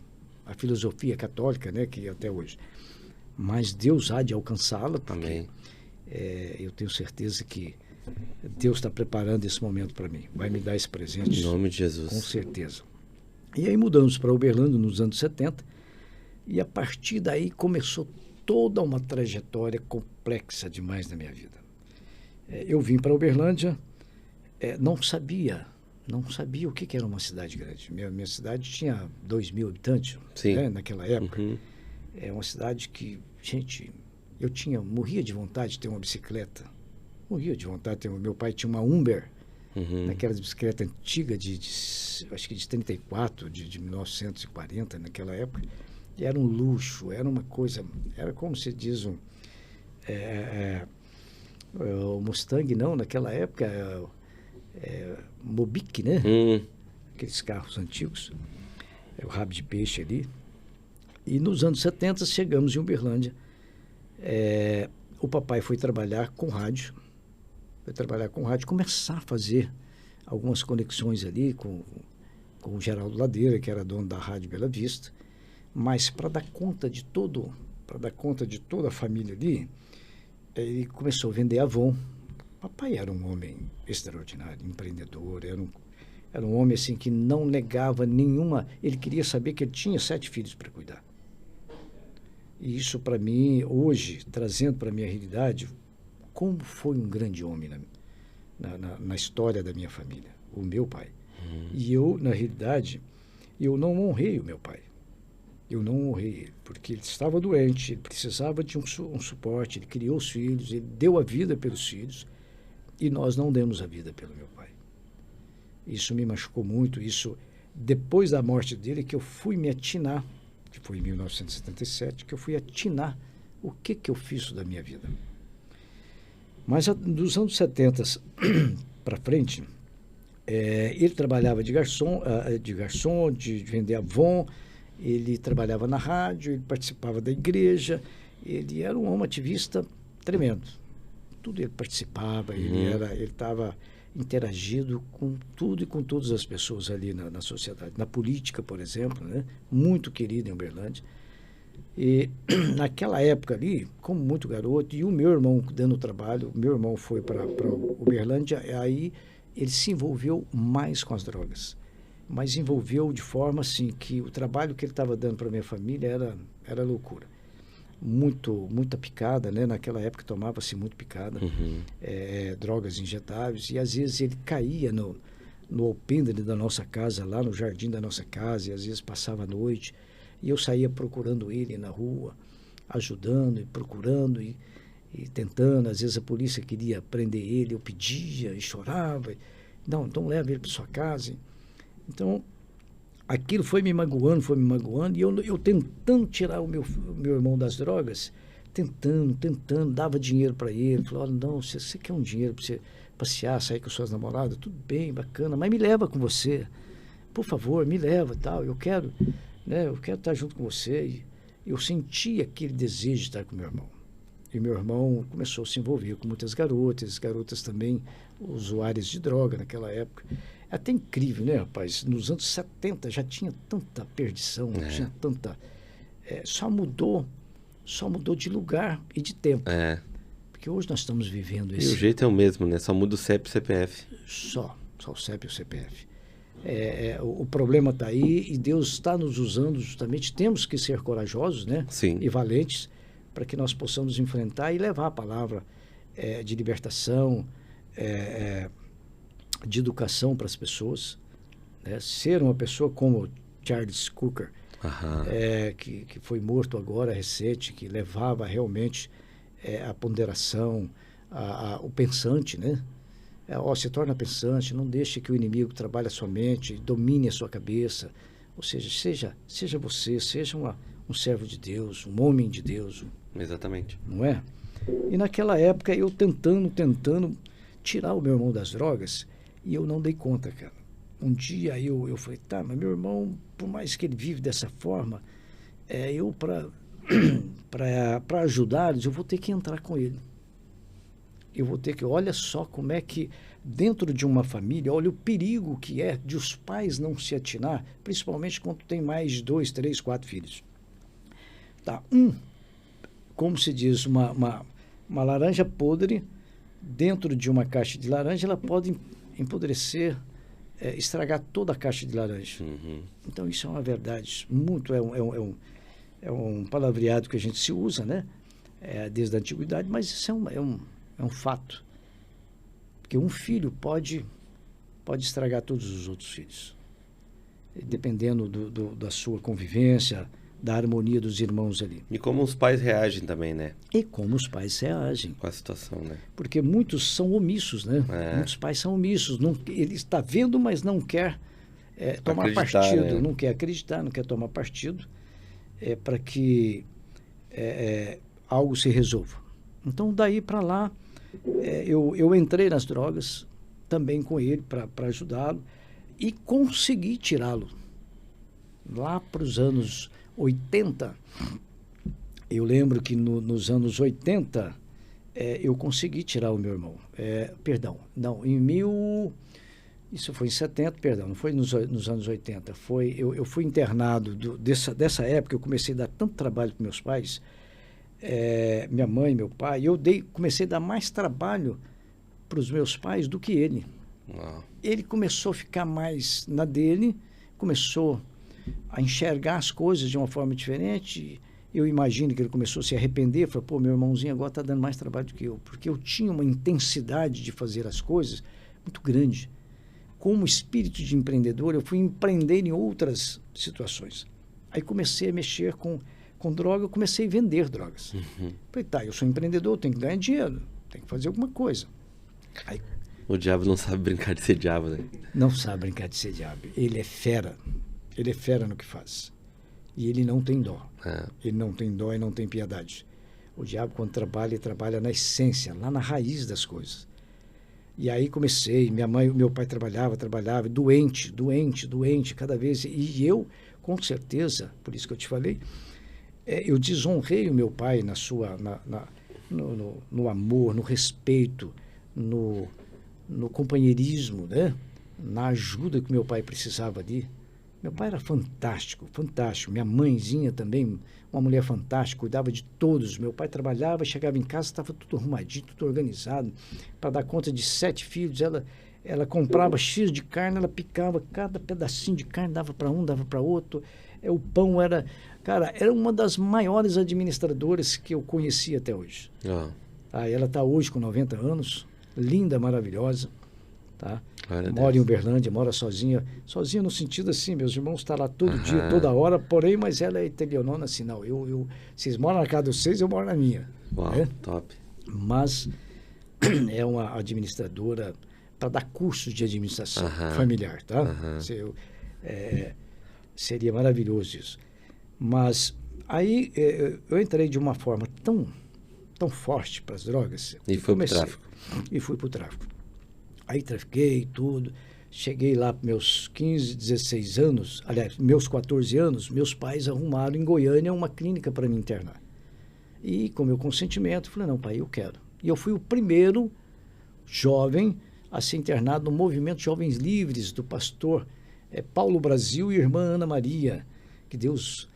a filosofia católica, né, que até hoje. Mas Deus há de alcançá-la, porque eu tenho certeza que Deus está preparando esse momento para mim, vai me dar esse presente. Em nome de Jesus. Com certeza. E aí mudamos para Uberlândia nos anos 70, e a partir daí começou toda uma trajetória complexa demais na minha vida. Eu vim para Uberlândia, não sabia o que era uma cidade grande. Minha cidade tinha 2.000 habitantes, né, naquela época. É uma cidade que, gente, morria de vontade de ter uma bicicleta. Morria de vontade. Meu pai tinha uma Humber, naquela bicicleta antiga, acho que de 34, de 1940, naquela época. E era um luxo, era uma coisa, era como se diz o Mustang, não, naquela época, Mobic, né? Aqueles carros antigos, o rabo de peixe ali. E nos anos 70 chegamos em Uberlândia. O papai foi trabalhar com rádio, começar a fazer algumas conexões ali com o Geraldo Ladeira, que era dono da Rádio Bela Vista. Mas para dar conta de toda a família ali, ele começou a vender Avon. Papai era um homem extraordinário, empreendedor, era um homem assim que não negava nenhuma. Ele queria saber que ele tinha 7 filhos para cuidar. E isso para mim, hoje, trazendo para a minha realidade, como foi um grande homem na história da minha família, o meu pai. E eu, na realidade, eu não honrei o meu pai. Eu não honrei ele, porque ele estava doente, ele precisava de um suporte, ele criou os filhos, ele deu a vida pelos filhos, e nós não demos a vida pelo meu pai. Isso me machucou muito, depois da morte dele, que eu fui me atinar, que foi em 1977, que eu fui atinar o que eu fiz da minha vida. Mas dos anos 70 para frente, ele trabalhava de garçom, de vender Avon. Ele trabalhava na rádio, ele participava da igreja, ele era um homem ativista tremendo. Tudo ele participava, ele estava interagido com tudo e com todas as pessoas ali na sociedade. Na política, por exemplo, né? Muito querido em Uberlândia. E naquela época ali, como muito garoto, e o meu irmão dando trabalho, meu irmão foi para Uberlândia, aí ele se envolveu mais com as drogas. Mas envolveu de forma assim que o trabalho que ele estava dando para minha família era loucura. Muita picada, né? Naquela época tomava-se muito picada, drogas injetáveis, e às vezes ele caía no alpendre da nossa casa, lá no jardim da nossa casa, e às vezes passava a noite, e eu saía procurando ele na rua, ajudando e procurando e tentando. Às vezes a polícia queria prender ele, eu pedia e chorava, não, então leva ele para sua casa. Então, aquilo foi me magoando, e eu tentando tirar o meu irmão das drogas, tentando, dava dinheiro para ele, falava, não, você quer um dinheiro para você passear, sair com suas namoradas? Tudo bem, bacana, mas me leva com você, por favor, me leva, tal, eu quero estar junto com você. E eu senti aquele desejo de estar com meu irmão. E meu irmão começou a se envolver com muitas garotas também usuárias de droga naquela época. É até incrível, né, rapaz? Nos anos 70 já tinha tanta perdição, tinha tanta... Só mudou de lugar e de tempo. Porque hoje nós estamos vivendo esse... E o jeito é o mesmo, né? Só muda o CEP e o CPF. Só o CEP e o CPF. O problema está aí e Deus está nos usando justamente. Temos que ser corajosos, né? Sim. E valentes, para que nós possamos enfrentar e levar a palavra de libertação, de educação para as pessoas, né? Ser uma pessoa como Charles Cooker, que foi morto agora, recente, que levava realmente a ponderação, o pensante, né? Se torna pensante, não deixe que o inimigo trabalhe a sua mente, domine a sua cabeça. Ou seja, seja você, seja um servo de Deus, um homem de Deus. Exatamente. Não é? E naquela época eu tentando tirar o meu irmão das drogas, e eu não dei conta, cara. Um dia eu falei, tá, mas meu irmão, por mais que ele vive dessa forma, eu para ajudá-los, eu vou ter que entrar com ele. Eu vou ter que, olha só como é que dentro de uma família, olha o perigo que é de os pais não se atinar, principalmente quando tem mais de 2, 3, 4 filhos. Tá, como se diz, uma laranja podre dentro de uma caixa de laranja, ela pode empodrecer, estragar toda a caixa de laranja. Então isso é uma verdade, é um palavreado que a gente se usa, né? Desde a antiguidade, mas isso é um fato. Porque um filho pode estragar todos os outros filhos, dependendo da sua convivência, da harmonia dos irmãos ali. E como os pais reagem também, né? E como os pais reagem. Com a situação, né? Porque muitos são omissos, né? Muitos pais são omissos. Ele está vendo, mas não quer tomar partido, né? Não quer acreditar, não quer tomar partido para que algo se resolva. Então, daí para lá, eu entrei nas drogas também com ele para ajudá-lo e consegui tirá-lo. Lá para os anos 80, eu lembro que nos anos 80 eu consegui tirar o meu irmão. Isso foi em 70, perdão, não foi nos anos 80. Eu fui internado dessa época, eu comecei a dar tanto trabalho para meus pais, minha mãe, meu pai, comecei a dar mais trabalho para os meus pais do que ele. Ele começou a ficar mais na dele, começou a enxergar as coisas de uma forma diferente. Eu imagino que ele começou a se arrepender, falou, pô, meu irmãozinho agora está dando mais trabalho do que eu, porque eu tinha uma intensidade de fazer as coisas muito grande. Como espírito de empreendedor, eu fui empreender em outras situações. Aí comecei a mexer com droga, eu comecei a vender drogas. Falei, tá, eu sou empreendedor, tenho que ganhar dinheiro, tenho que fazer alguma coisa. Aí, o diabo não sabe brincar de ser diabo, né? Não sabe brincar de ser diabo. Ele é fera. Ele é fera no que faz. E ele não tem dó. Ele não tem dó e não tem piedade. O diabo, quando trabalha, ele trabalha na essência, lá na raiz das coisas. E aí comecei, minha mãe, meu pai trabalhava, doente, cada vez. E eu, com certeza, por isso que eu te falei, eu desonrei o meu pai no amor, no respeito, no companheirismo, né? Na ajuda que meu pai precisava ali. Meu pai era fantástico, fantástico. Minha mãezinha também, uma mulher fantástica, cuidava de todos. Meu pai trabalhava, chegava em casa, estava tudo arrumadinho, tudo organizado. Para dar conta de 7 filhos, ela comprava X de carne, ela picava cada pedacinho de carne, dava para um, dava para outro. O pão era uma das maiores administradoras que eu conheci até hoje. Ela está hoje com 90 anos, linda, maravilhosa. Tá? Mora em Uberlândia, mora sozinha no sentido assim, meus irmãos estão lá todo dia, toda hora, porém, mas ela é italianona assim, não, vocês moram na casa de vocês, eu moro na minha. Top. Mas é uma administradora para dar cursos de administração familiar, tá? Seria maravilhoso isso. Mas aí eu entrei de uma forma tão forte para as drogas. E foi para o tráfico. E fui para o tráfico. Aí trafiquei tudo, cheguei lá para meus 15, 16 anos, aliás, meus 14 anos, meus pais arrumaram em Goiânia uma clínica para me internar. E com meu consentimento, falei, não, pai, eu quero. E eu fui o primeiro jovem a ser internado no Movimento Jovens Livres, do pastor Paulo Brasil e irmã Ana Maria. Que Deus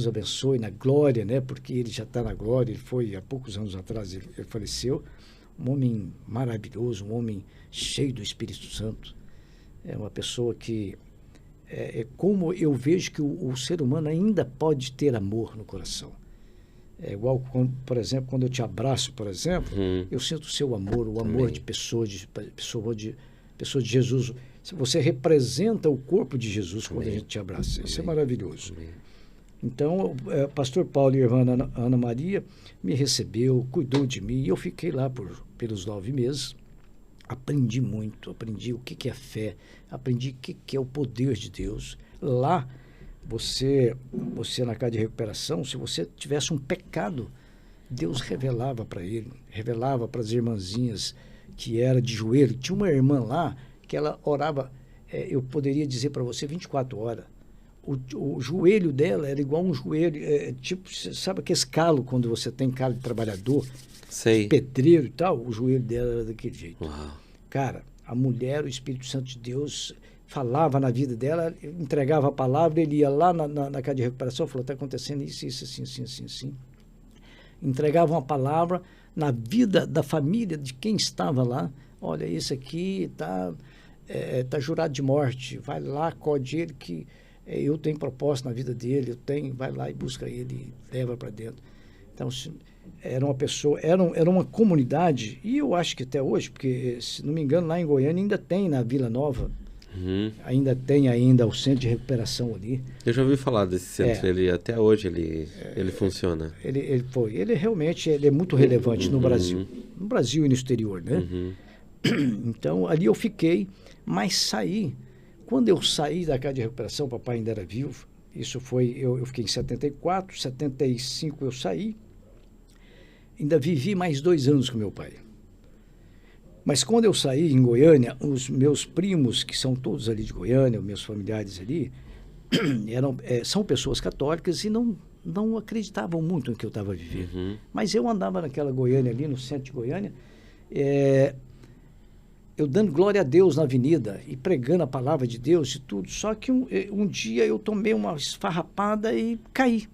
abençoe na glória, né? Porque ele já está na glória, ele foi há poucos anos atrás, ele faleceu. Um homem maravilhoso, um homem cheio do Espírito Santo. É uma pessoa que, como eu vejo que o ser humano ainda pode ter amor no coração. É igual, por exemplo, quando eu te abraço, por exemplo, eu sinto o seu amor, o amor de pessoa, pessoa de Jesus. Você representa o corpo de Jesus quando Amém. a gente te abraça. Isso é Amém. maravilhoso. Amém. Então, o pastor Paulo e a irmã Ana Maria me recebeu, cuidou de mim, e eu fiquei lá pelos 9 meses. Aprendi muito, aprendi o que é fé, aprendi o que é o poder de Deus. Lá, você na casa de recuperação, se você tivesse um pecado, Deus revelava para ele, revelava para as irmãzinhas que era de joelho. Tinha uma irmã lá que ela orava, eu poderia dizer para você, 24 horas. O joelho dela era igual um joelho, tipo, sabe aquele calo, quando você tem calo de trabalhador, Sei. pedreiro e tal? O joelho dela era daquele jeito. Uau. Cara, a mulher, o Espírito Santo de Deus falava na vida dela, entregava a palavra, ele ia lá na casa de recuperação, falou, está acontecendo isso, assim. Entregava uma palavra na vida da família de quem estava lá. Olha, esse aqui tá jurado de morte, vai lá, acode ele que eu tenho propósito na vida dele, vai lá e busca ele, leva para dentro. Então, era uma pessoa, era uma comunidade, e eu acho que até hoje, porque, se não me engano, lá em Goiânia ainda tem, na Vila Nova, ainda tem o centro de recuperação ali. Eu já ouvi falar desse centro, até hoje ele funciona. Ele realmente é muito relevante no Brasil e no exterior, né? Então, ali eu fiquei, mas saí. Quando eu saí da casa de recuperação, o papai ainda era vivo, isso foi, eu fiquei em 74, 75 eu saí, ainda vivi mais 2 anos com meu pai. Mas quando eu saí em Goiânia, os meus primos, que são todos ali de Goiânia, os meus familiares ali, são pessoas católicas e não acreditavam muito no que eu estava vivendo. Mas eu andava naquela Goiânia ali, no centro de Goiânia, eu dando glória a Deus na avenida e pregando a palavra de Deus e tudo. Só que um dia eu tomei uma esfarrapada e caí.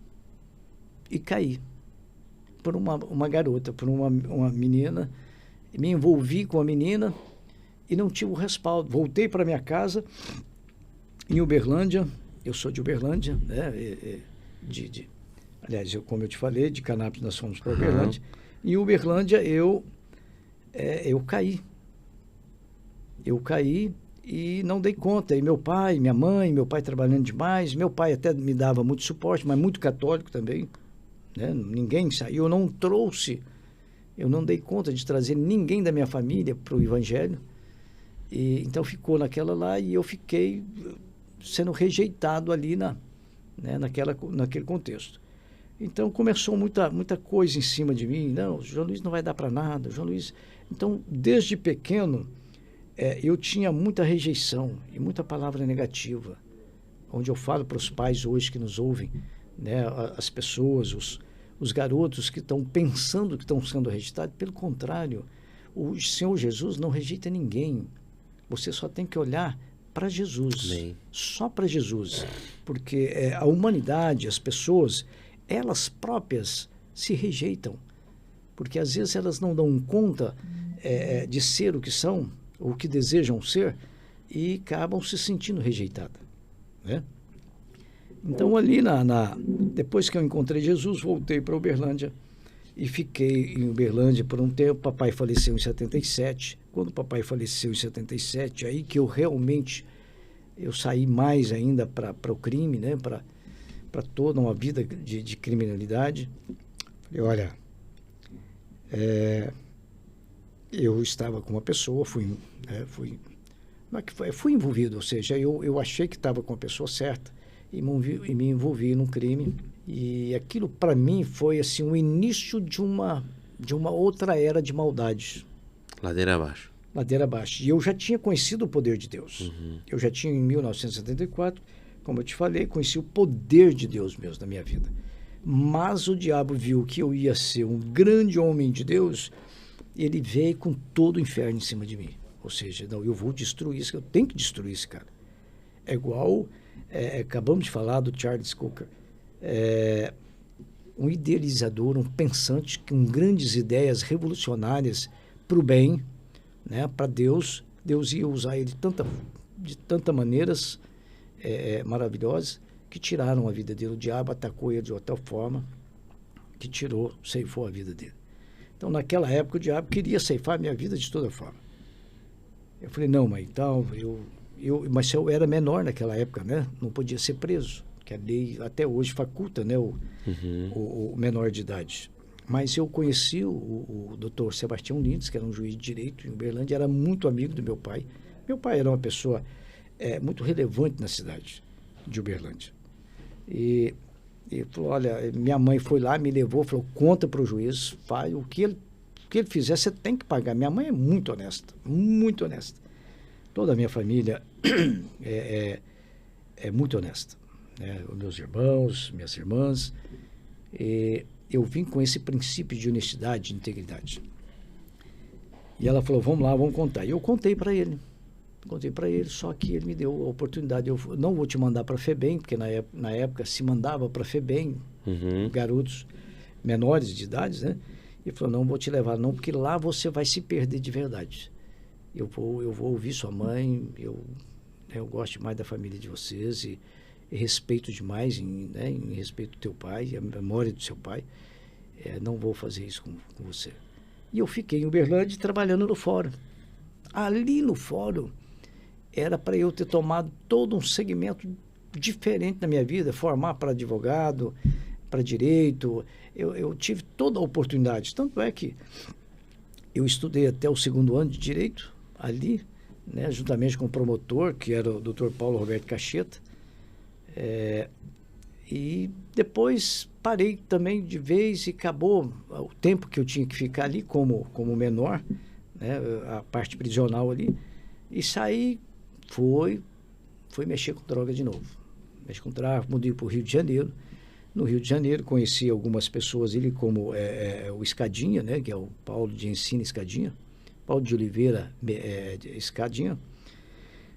Por uma garota, por uma menina. Me envolvi com a menina e não tive o respaldo. Voltei para minha casa em Uberlândia. Eu sou de Uberlândia, né? Aliás, como eu te falei, de Canápolis nós fomos para Uberlândia. Em Uberlândia eu caí. Eu caí e não dei conta. E meu pai trabalhando demais. Meu pai até me dava muito suporte, mas muito católico também. Né? Ninguém saiu. Eu não dei conta de trazer ninguém da minha família para o Evangelho. Então ficou naquela lá e eu fiquei sendo rejeitado ali naquele contexto. Então começou muita coisa em cima de mim. Não, o João Luiz não vai dar para nada. João Luiz... Então, desde pequeno, eu tinha muita rejeição e muita palavra negativa. Onde eu falo para os pais hoje que nos ouvem, né, as pessoas, os garotos que estão pensando que estão sendo rejeitados, pelo contrário, o Senhor Jesus não rejeita ninguém. Você só tem que olhar para Jesus, Amém. Só para Jesus, porque a humanidade, as pessoas, elas próprias se rejeitam, porque às vezes elas não dão conta de ser o que são, ou o que desejam ser, e acabam se sentindo rejeitadas, né? Então, ali, depois que eu encontrei Jesus, voltei para Uberlândia e fiquei em Uberlândia por um tempo. Papai faleceu em 77. Quando o papai faleceu em 77, aí que eu saí mais ainda para o crime, né? Para toda uma vida de criminalidade. Falei, olha, eu estava com uma pessoa, fui envolvido, ou seja, eu achei que estava com a pessoa certa. E me envolvi num crime, e aquilo para mim foi assim o início de uma outra era de maldades. Ladeira abaixo. E eu já tinha conhecido o poder de Deus. Eu já tinha, em 1974, como eu te falei, conheci o poder de Deus mesmo na minha vida. Mas o diabo viu que eu ia ser um grande homem de Deus, ele veio com todo o inferno em cima de mim. Ou seja, não, eu vou destruir isso, eu tenho que destruir esse cara. É igual... acabamos de falar do Charles Cooker, um idealizador, um pensante com grandes ideias revolucionárias para o bem, né, para Deus. Deus ia usar ele de tantas maneiras maravilhosas que tiraram a vida dele. O diabo atacou ele de outra forma que ceifou a vida dele. Então, naquela época, o diabo queria ceifar a minha vida de toda forma. Eu falei, não, mãe, tal, mas eu era menor naquela época, né? Não podia ser preso, que a lei até hoje faculta, né, o menor de idade. Mas eu conheci o doutor Sebastião Lindes, que era um juiz de direito em Uberlândia, era muito amigo do meu pai. Meu pai era uma pessoa muito relevante na cidade de Uberlândia. E falou, olha, minha mãe foi lá, me levou, falou, conta para o juiz, pai, o que ele fizer, você tem que pagar. Minha mãe é muito honesta, muito honesta. Toda a minha família é muito honesta, né? Os meus irmãos, minhas irmãs. E eu vim com esse princípio de honestidade, de integridade. E ela falou, vamos lá, vamos contar. E eu contei para ele, só que ele me deu a oportunidade. Eu não vou te mandar para a FEBEM, porque na época se mandava para a FEBEM, garotos menores de idade, né? E falou, não vou te levar não, porque lá você vai se perder de verdade. Eu vou ouvir sua mãe, eu gosto mais da família de vocês e respeito demais, em respeito do teu pai, a memória do seu pai. Não vou fazer isso com você. E eu fiquei em Uberlândia trabalhando no fórum. Ali no fórum era para eu ter tomado todo um segmento diferente na minha vida, formar para advogado, para direito. Eu tive toda a oportunidade. Tanto é que eu estudei até o 2º ano de direito ali, né, juntamente com o promotor, que era o Dr. Paulo Roberto Cacheta. E depois parei também de vez e acabou o tempo que eu tinha que ficar ali como menor, né, a parte prisional ali, e saí, fui mexer com droga de novo. Mexi com tráfico, mudei para o Rio de Janeiro. No Rio de Janeiro conheci algumas pessoas ali, como o Escadinha, né, que é o Paulo de Ensino Escadinha, Paulo de Oliveira Escadinha.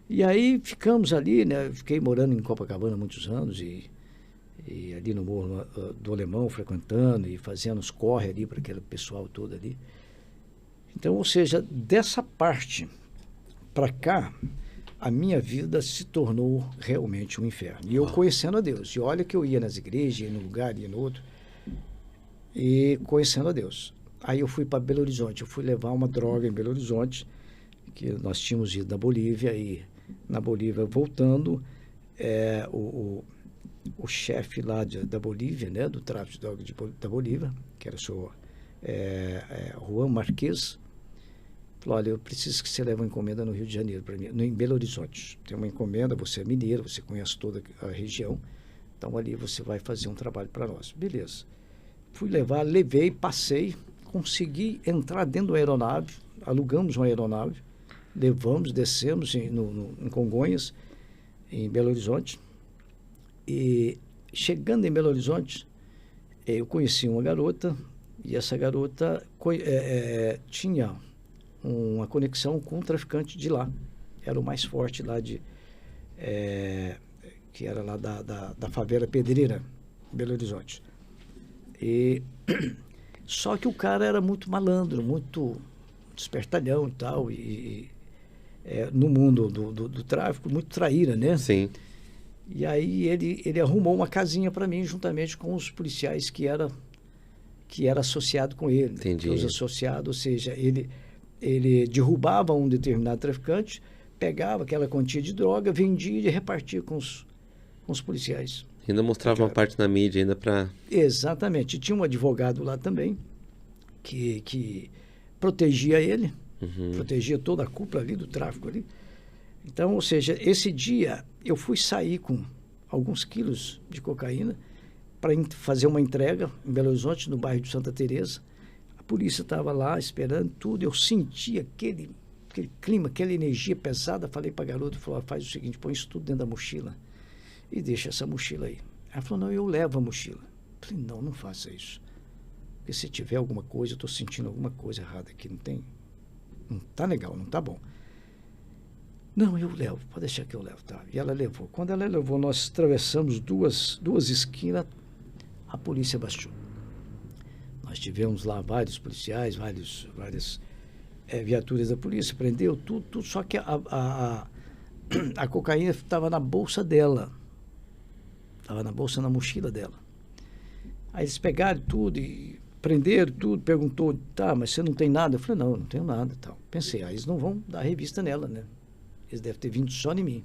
E aí ficamos ali, né, fiquei morando em Copacabana há muitos anos e ali no Morro do Alemão, frequentando e fazendo os corre ali para aquele pessoal todo ali. Então, ou seja, dessa parte para cá, a minha vida se tornou realmente um inferno. E eu conhecendo a Deus. E olha que eu ia nas igrejas, ia num lugar, ia no outro. E conhecendo a Deus. Aí eu fui para Belo Horizonte. Eu fui levar uma droga em Belo Horizonte, que nós tínhamos ido na Bolívia. E na Bolívia, voltando, o chefe lá da Bolívia, né, do tráfico de droga da Bolívia, que era o senhor Juan Marquez, falou, olha, eu preciso que você leve uma encomenda no Rio de Janeiro para mim, em Belo Horizonte. Tem uma encomenda, você é mineiro, você conhece toda a região, então ali você vai fazer um trabalho para nós. Beleza. Fui levar, levei, passei, consegui entrar dentro da aeronave, alugamos uma aeronave, levamos, descemos em Congonhas, em Belo Horizonte, e chegando em Belo Horizonte, eu conheci uma garota, e essa garota tinha uma conexão com um traficante de lá. Era o mais forte lá que era lá da favela Pedreira, Belo Horizonte. Só que o cara era muito malandro, muito espertalhão e tal, no mundo do tráfico, muito traíra, né? Sim. E aí ele arrumou uma casinha para mim, juntamente com os policiais que era associado com ele. Entendi. Os associados, ou seja, ele derrubava um determinado traficante, pegava aquela quantia de droga, vendia e repartia com os policiais. Ainda mostrava uma parte na mídia ainda para... Exatamente. E tinha um advogado lá também que protegia ele, protegia toda a cúpula ali do tráfico ali. Então, ou seja, esse dia eu fui sair com alguns quilos de cocaína para fazer uma entrega em Belo Horizonte, no bairro de Santa Teresa. A polícia estava lá esperando tudo, eu senti aquele clima, aquela energia pesada. Falei para a garota, falou, faz o seguinte, põe isso tudo dentro da mochila e deixa essa mochila aí. Ela falou, não, eu levo a mochila. Eu falei, não faça isso. Porque se tiver alguma coisa, eu estou sentindo alguma coisa errada aqui, não tá legal, não tá bom. Não, eu levo, pode deixar que eu levo, tá? E ela levou. Quando ela levou, nós atravessamos duas esquinas, a polícia baixou. Nós tivemos lá vários policiais, várias viaturas da polícia, prendeu tudo, só que a cocaína estava na bolsa dela. Estava na mochila dela. Aí eles pegaram tudo e prenderam tudo, perguntou, tá, mas você não tem nada? Eu falei, não tenho nada. Tal. Pensei, eles não vão dar revista nela, né? Eles devem ter vindo só em mim.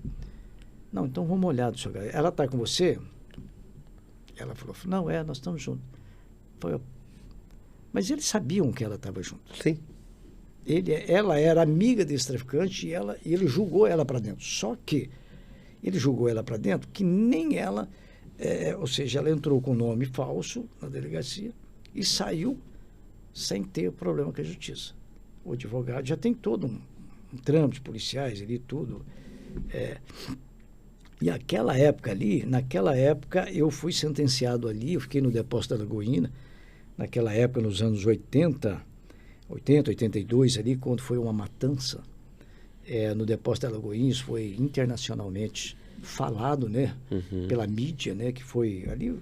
Não, então vamos olhar do seu. Ela está com você? Ela falou, não, nós estamos juntos. Foi, mas eles sabiam que ela estava junto. Sim. Ela era amiga desse traficante e ele julgou ela para dentro. Só que ele julgou ela para dentro que nem ela, ou seja, ela entrou com nome falso na delegacia e saiu sem ter problema com a justiça. O advogado já tem todo um trâmite policiais ali, tudo. E naquela época eu fui sentenciado ali, eu fiquei no depósito da Lagoinha, naquela época, nos anos 80, 82 ali, quando foi uma matança no depósito da Lagoinha, isso foi internacionalmente falado, né, pela mídia, né, que foi ali,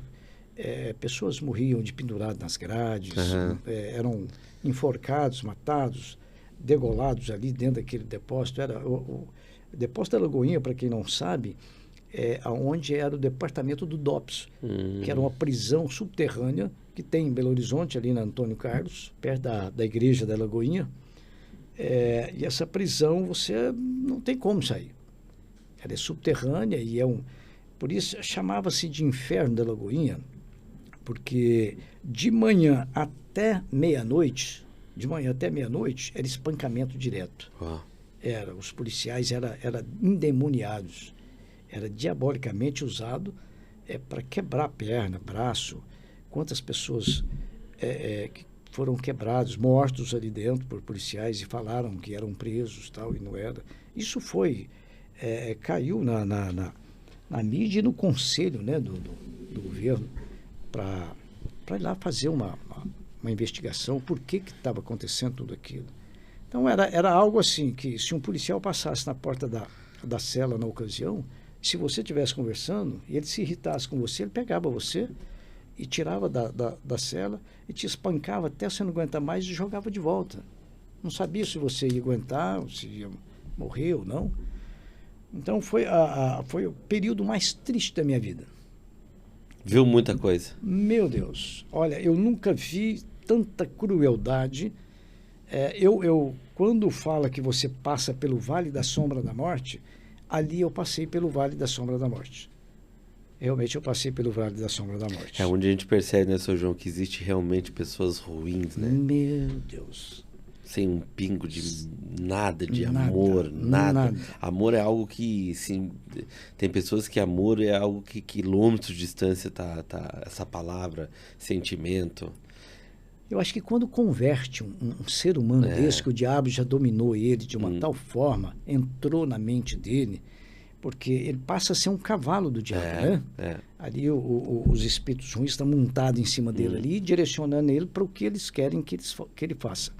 pessoas morriam de pendurado nas grades, eram enforcados, matados, degolados ali dentro daquele depósito. O depósito da Lagoinha, para quem não sabe, onde era o departamento do DOPS, que era uma prisão subterrânea que tem em Belo Horizonte, ali na Antônio Carlos, perto da igreja da Lagoinha. E essa prisão você não tem como sair. Ela é subterrânea e por isso chamava-se de inferno da Lagoinha, porque de manhã até meia-noite era espancamento direto. Os policiais eram endemoniados. Era diabolicamente usado para quebrar perna, braço. Quantas pessoas que foram quebrados, mortos ali dentro por policiais e falaram que eram presos, tal, e não era. Isso caiu na mídia e no conselho, né, do governo para ir lá fazer uma investigação, por que estava acontecendo tudo aquilo. Então era algo assim, que se um policial passasse na porta da cela na ocasião, se você estivesse conversando e ele se irritasse com você, ele pegava você e tirava da cela e te espancava até você não aguentar mais e jogava de volta. Não sabia se você ia aguentar, se ia morrer ou não. Então foi o período mais triste da minha vida. Viu muita coisa. Meu Deus, olha, eu nunca vi tanta crueldade. Quando fala que você passa pelo Vale da Sombra da Morte, ali eu passei pelo Vale da Sombra da Morte. Realmente eu passei pelo Vale da Sombra da Morte. É onde a gente percebe, né, Sr. João, que existe realmente pessoas ruins, né? Meu Deus. Sem um pingo de nada, de amor, nada. Amor é algo que, sim, tem pessoas que amor é algo que quilômetros de distância tá essa palavra, sentimento. Eu acho que quando converte um ser humano desse, que o diabo já dominou ele de uma tal forma, entrou na mente dele, porque ele passa a ser um cavalo do diabo, né? Ali os espíritos ruins estão montados em cima dele ali, direcionando ele para o que eles querem que ele faça.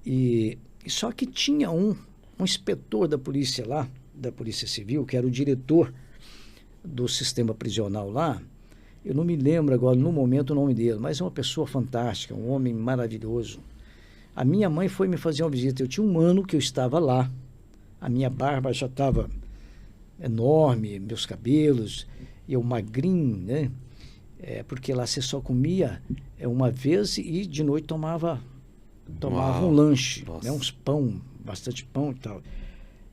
E só que tinha um inspetor da polícia lá, da Polícia Civil, que era o diretor do sistema prisional lá. Eu não me lembro agora no momento o nome dele, mas é uma pessoa fantástica, um homem maravilhoso. A minha mãe foi me fazer uma visita. Eu tinha 1 ano que eu estava lá. A minha barba já estava enorme, meus cabelos, e eu magrinho, né? Porque lá você só comia uma vez e de noite tomava um lanche, né? Uns pão, bastante pão e tal.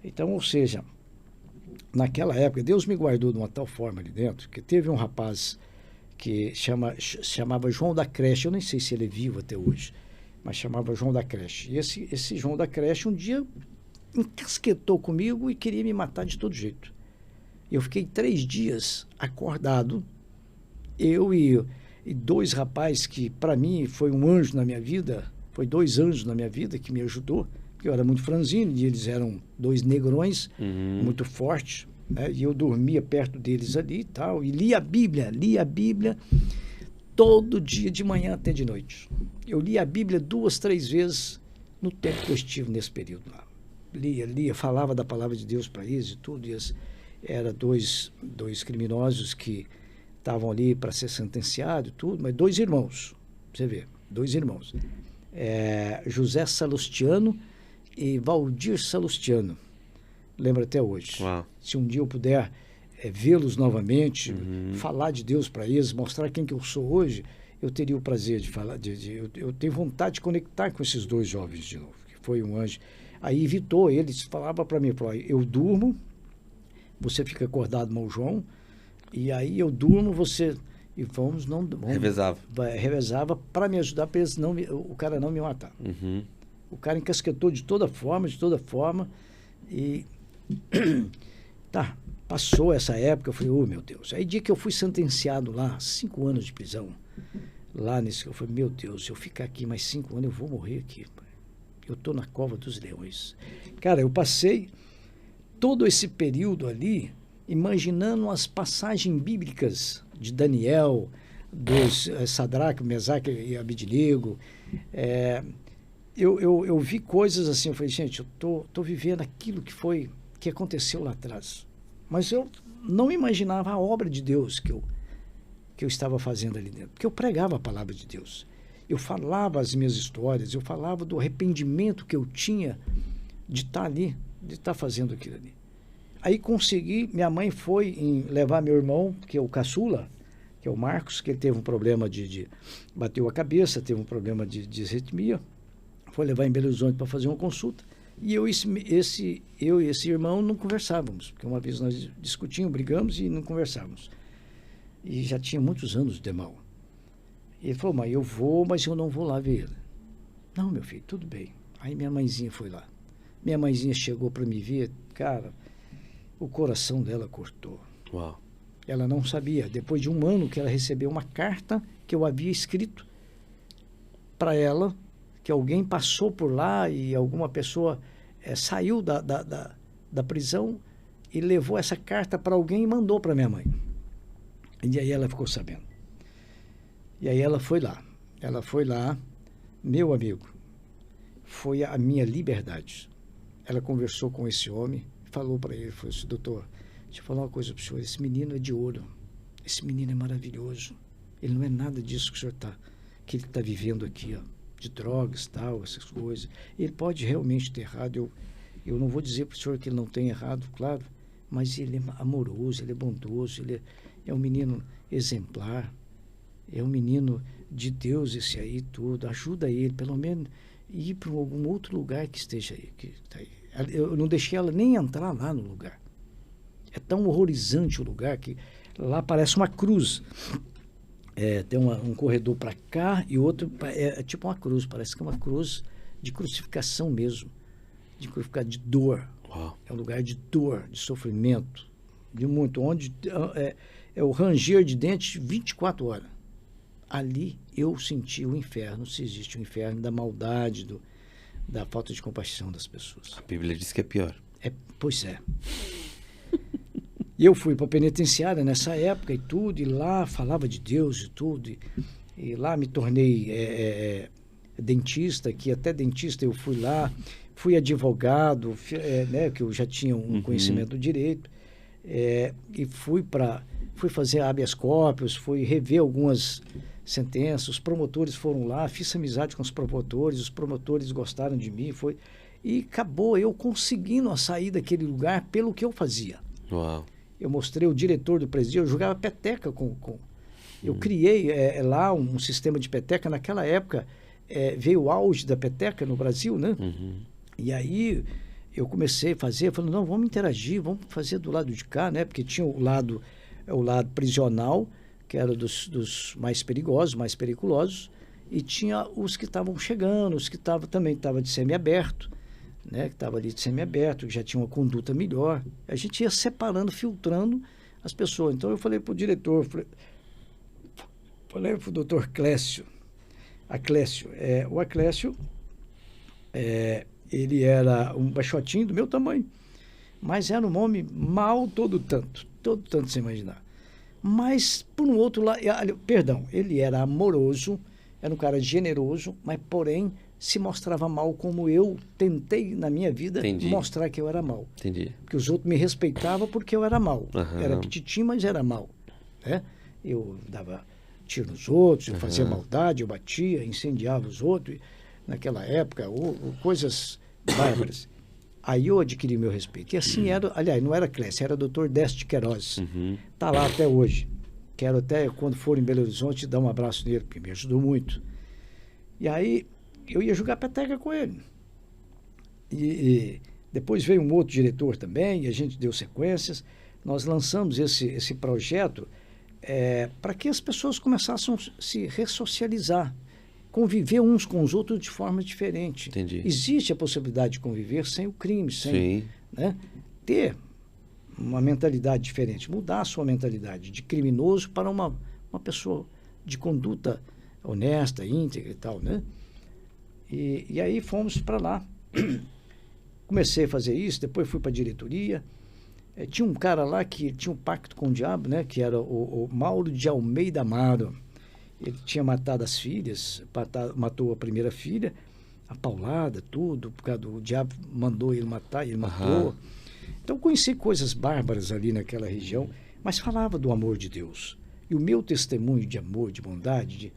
Então, ou seja, naquela época, Deus me guardou de uma tal forma ali dentro, que teve um rapaz que chamava João da Creche, eu nem sei se ele é vivo até hoje, mas chamava João da Creche. E esse João da Creche um dia encasquetou comigo e queria me matar de todo jeito. Eu fiquei 3 dias acordado, eu e 2 rapazes que para mim foi um anjo na minha vida, foi 2 anjos na minha vida que me ajudou, porque eu era muito franzino e eles eram 2 negrões, muito fortes, né? E eu dormia perto deles ali e tal, e lia a Bíblia todo dia, de manhã até de noite. Eu lia a Bíblia 2, 3 vezes no tempo que eu estive nesse período lá. Lia, falava da palavra de Deus para eles e tudo, e eram 2 criminosos que estavam ali para ser sentenciados e tudo, mas 2 irmãos, você vê, 2 irmãos. José Salustiano e Valdir Salustiano. Lembro até hoje. Uau. Se um dia eu puder vê-los novamente, falar de Deus para eles, mostrar quem que eu sou hoje, eu teria o prazer de falar, eu tenho vontade de conectar com esses dois jovens de novo, que foi um anjo. Aí evitou, eles falava para mim, eu durmo, você fica acordado, irmão João, e aí eu durmo, você... E vamos. Revezava. Revezava para me ajudar, para o cara não me matar. Uhum. O cara encasquetou de toda forma, e... Tá, passou essa época, eu falei, oh meu Deus. Aí dia que eu fui sentenciado lá, 5 anos de prisão, lá nesse, eu falei, meu Deus, se eu ficar aqui mais 5 anos, eu vou morrer aqui. Eu tô na cova dos leões. Cara, eu passei todo esse período ali imaginando as passagens bíblicas de Daniel, dos Sadraque, Mesaque e Abednego. Eu vi coisas assim, eu falei, gente, eu tô vivendo aquilo que aconteceu lá atrás. Mas eu não imaginava a obra de Deus que eu estava fazendo ali dentro, porque eu pregava a palavra de Deus. Eu falava as minhas histórias, eu falava do arrependimento que eu tinha de estar ali, de estar fazendo aquilo ali. Aí consegui, minha mãe foi levar meu irmão, que é o caçula, que é o Marcos, que ele teve um problema bateu a cabeça, teve um problema de arritmia, foi levar em Belo Horizonte para fazer uma consulta. E eu e esse irmão não conversávamos, porque uma vez nós discutimos, brigamos e não conversávamos. E já tinha muitos anos de mal. E ele falou, mãe, eu vou, mas eu não vou lá ver ele. Não, meu filho, tudo bem. Aí minha mãezinha foi lá. Minha mãezinha chegou para me ver, cara, o coração dela cortou. Uau. Ela não sabia. Depois de 1 ano que ela recebeu uma carta que eu havia escrito para ela, que alguém passou por lá e alguma pessoa saiu da prisão e levou essa carta para alguém e mandou para minha mãe. E aí ela ficou sabendo. E aí ela foi lá. Ela foi lá, meu amigo, foi a minha liberdade. Ela conversou com esse homem, falou para ele, falou assim, doutor, deixa eu falar uma coisa para o senhor, esse menino é de ouro, esse menino é maravilhoso, ele não é nada disso que o senhor que ele está vivendo aqui, ó, de drogas, tal, essas coisas. Ele pode realmente ter errado, eu não vou dizer para o senhor que ele não tem errado, claro, mas ele é amoroso, ele é bondoso, ele é um menino exemplar, é um menino de Deus esse aí tudo, ajuda ele, pelo menos, ir para algum outro lugar que esteja aí, que tá aí. Eu não deixei ela nem entrar lá no lugar. É tão horrorizante o lugar que lá parece uma cruz. Tem um corredor para cá e outro é tipo uma cruz, parece que é uma cruz de crucificação mesmo, de dor. Uau. É um lugar de dor, de sofrimento, de muito, onde é o ranger de dentes 24 horas. Ali eu senti o inferno, se existe o inferno, da maldade, da falta de compaixão das pessoas. A Bíblia diz que é pior. Pois é. E eu fui para a penitenciária nessa época e tudo, e lá falava de Deus e tudo, e lá me tornei dentista, que até dentista eu fui lá, fui advogado, né, que eu já tinha um conhecimento do direito, e fui fazer habeas corpus, fui rever algumas sentenças, os promotores foram lá, fiz amizade com os promotores gostaram de mim, e acabou eu conseguindo sair daquele lugar pelo que eu fazia. Uau. Eu mostrei o diretor do presídio, eu jogava peteca eu criei lá um sistema de peteca, naquela época veio o auge da peteca no Brasil, né? E aí eu comecei a fazer, falando, não, vamos interagir, vamos fazer do lado de cá, né? Porque tinha o lado prisional, que era dos mais perigosos, mais periculosos, e tinha os que estavam chegando, os que também estavam de semiaberto, né, que estava ali de semiaberto, que já tinha uma conduta melhor. A gente ia separando, filtrando as pessoas. Então eu falei para o diretor, falei para o doutor Clécio, o Aclécio, ele era um baixotinho do meu tamanho, mas era um homem mau todo tanto sem imaginar. Mas, por um outro lado, ele era amoroso, era um cara generoso, mas, porém, se mostrava mal como eu tentei, na minha vida, mostrar que eu era mal. Entendi. Porque os outros me respeitavam porque eu era mal. Era petitinho, mas era mal. Né? Eu dava tiro nos outros, eu fazia maldade, eu batia, incendiava os outros. Naquela época, coisas bárbaras. Aí eu adquiri meu respeito. E assim era, aliás, não era Clécio, era o Dr. Deste Queiroz. Está lá até hoje. quero até, quando for em Belo Horizonte, dar um abraço nele, porque me ajudou muito. E aí, eu ia jogar peteca com ele. E depois veio um outro diretor também, e a gente deu sequências. Nós lançamos esse projeto para que as pessoas começassem a se ressocializar, conviver uns com os outros de forma diferente. Entendi. Existe a possibilidade de conviver sem o crime, sem, Sim. né, ter uma mentalidade diferente, mudar a sua mentalidade de criminoso para uma pessoa de conduta honesta, íntegra e tal, né? E aí fomos para lá. Comecei a fazer isso, depois fui para a diretoria. Tinha um cara lá que tinha um pacto com o diabo, né? Que era o Mauro de Almeida Amaro. Ele tinha matado as filhas, matou a primeira filha, a Paulada, tudo, por causa do diabo mandou ele matar, ele matou. Então conheci coisas bárbaras ali naquela região, mas falava do amor de Deus. E o meu testemunho de amor, de bondade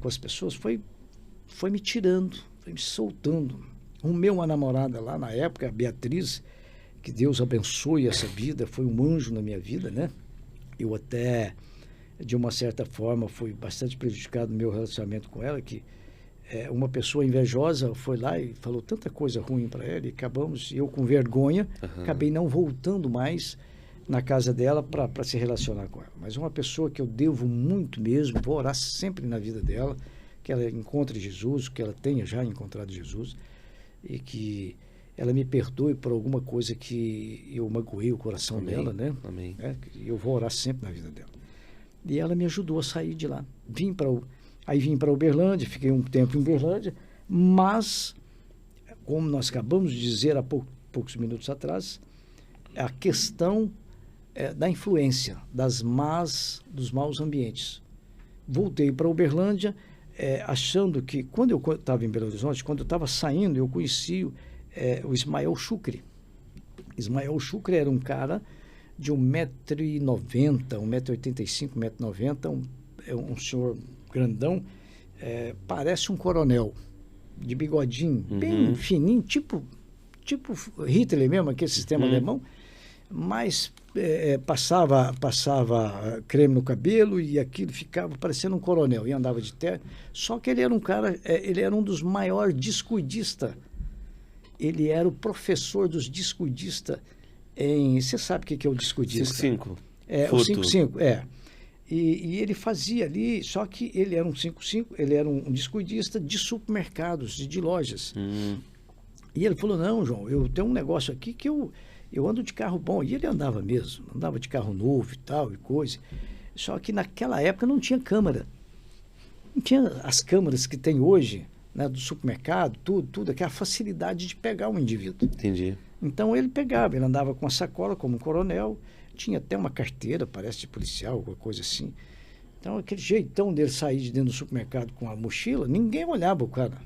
com as pessoas foi me tirando, foi me soltando. Arrumei uma namorada lá na época, a Beatriz, que Deus abençoe essa vida, foi um anjo na minha vida, né? Eu até, de uma certa forma, fui bastante prejudicado no meu relacionamento com ela, que uma pessoa invejosa foi lá e falou tanta coisa ruim para ela, e acabamos, eu com vergonha, acabei não voltando mais na casa dela para se relacionar com ela. Mas uma pessoa que eu devo muito mesmo, vou orar sempre na vida dela, que ela encontre Jesus, que ela tenha já encontrado Jesus, e que ela me perdoe por alguma coisa que eu magoei o coração Amém. dela, né? Amém. Eu vou orar sempre na vida dela. E ela me ajudou a sair de lá. Vim para Uberlândia, fiquei um tempo em Uberlândia, mas, como nós acabamos de dizer há poucos minutos atrás, a questão da influência, dos maus ambientes. Voltei para Uberlândia, achando que, quando eu estava em Belo Horizonte, quando eu estava saindo, eu conheci o Ismael Chucre. Ismael Chucre era um cara de 1,90m, 1,85m, 1,90m, um senhor grandão, parece um coronel, de bigodinho, bem fininho, tipo Hitler mesmo, aquele sistema alemão, mas passava creme no cabelo e aquilo ficava parecendo um coronel, e andava de terno. Só que ele era um cara, ele era um dos maiores descuidistas. Ele era o professor dos descuidistas você sabe o que é o descuidista? 5-5. O 5-5, E ele fazia ali, só que ele era um 5-5, ele era um descuidista de supermercados, de lojas. E ele falou, não, João, eu tenho um negócio aqui que eu ando de carro bom. E ele andava mesmo, andava de carro novo e tal, e coisa. Só que naquela época não tinha câmera. Não tinha as câmeras que tem hoje, né, do supermercado, tudo, aquela facilidade de pegar um indivíduo. Entendi. Então ele pegava, ele andava com a sacola como um coronel, tinha até uma carteira, parece de policial, alguma coisa assim. Então aquele jeitão dele sair de dentro do supermercado com a mochila, ninguém olhava o cara.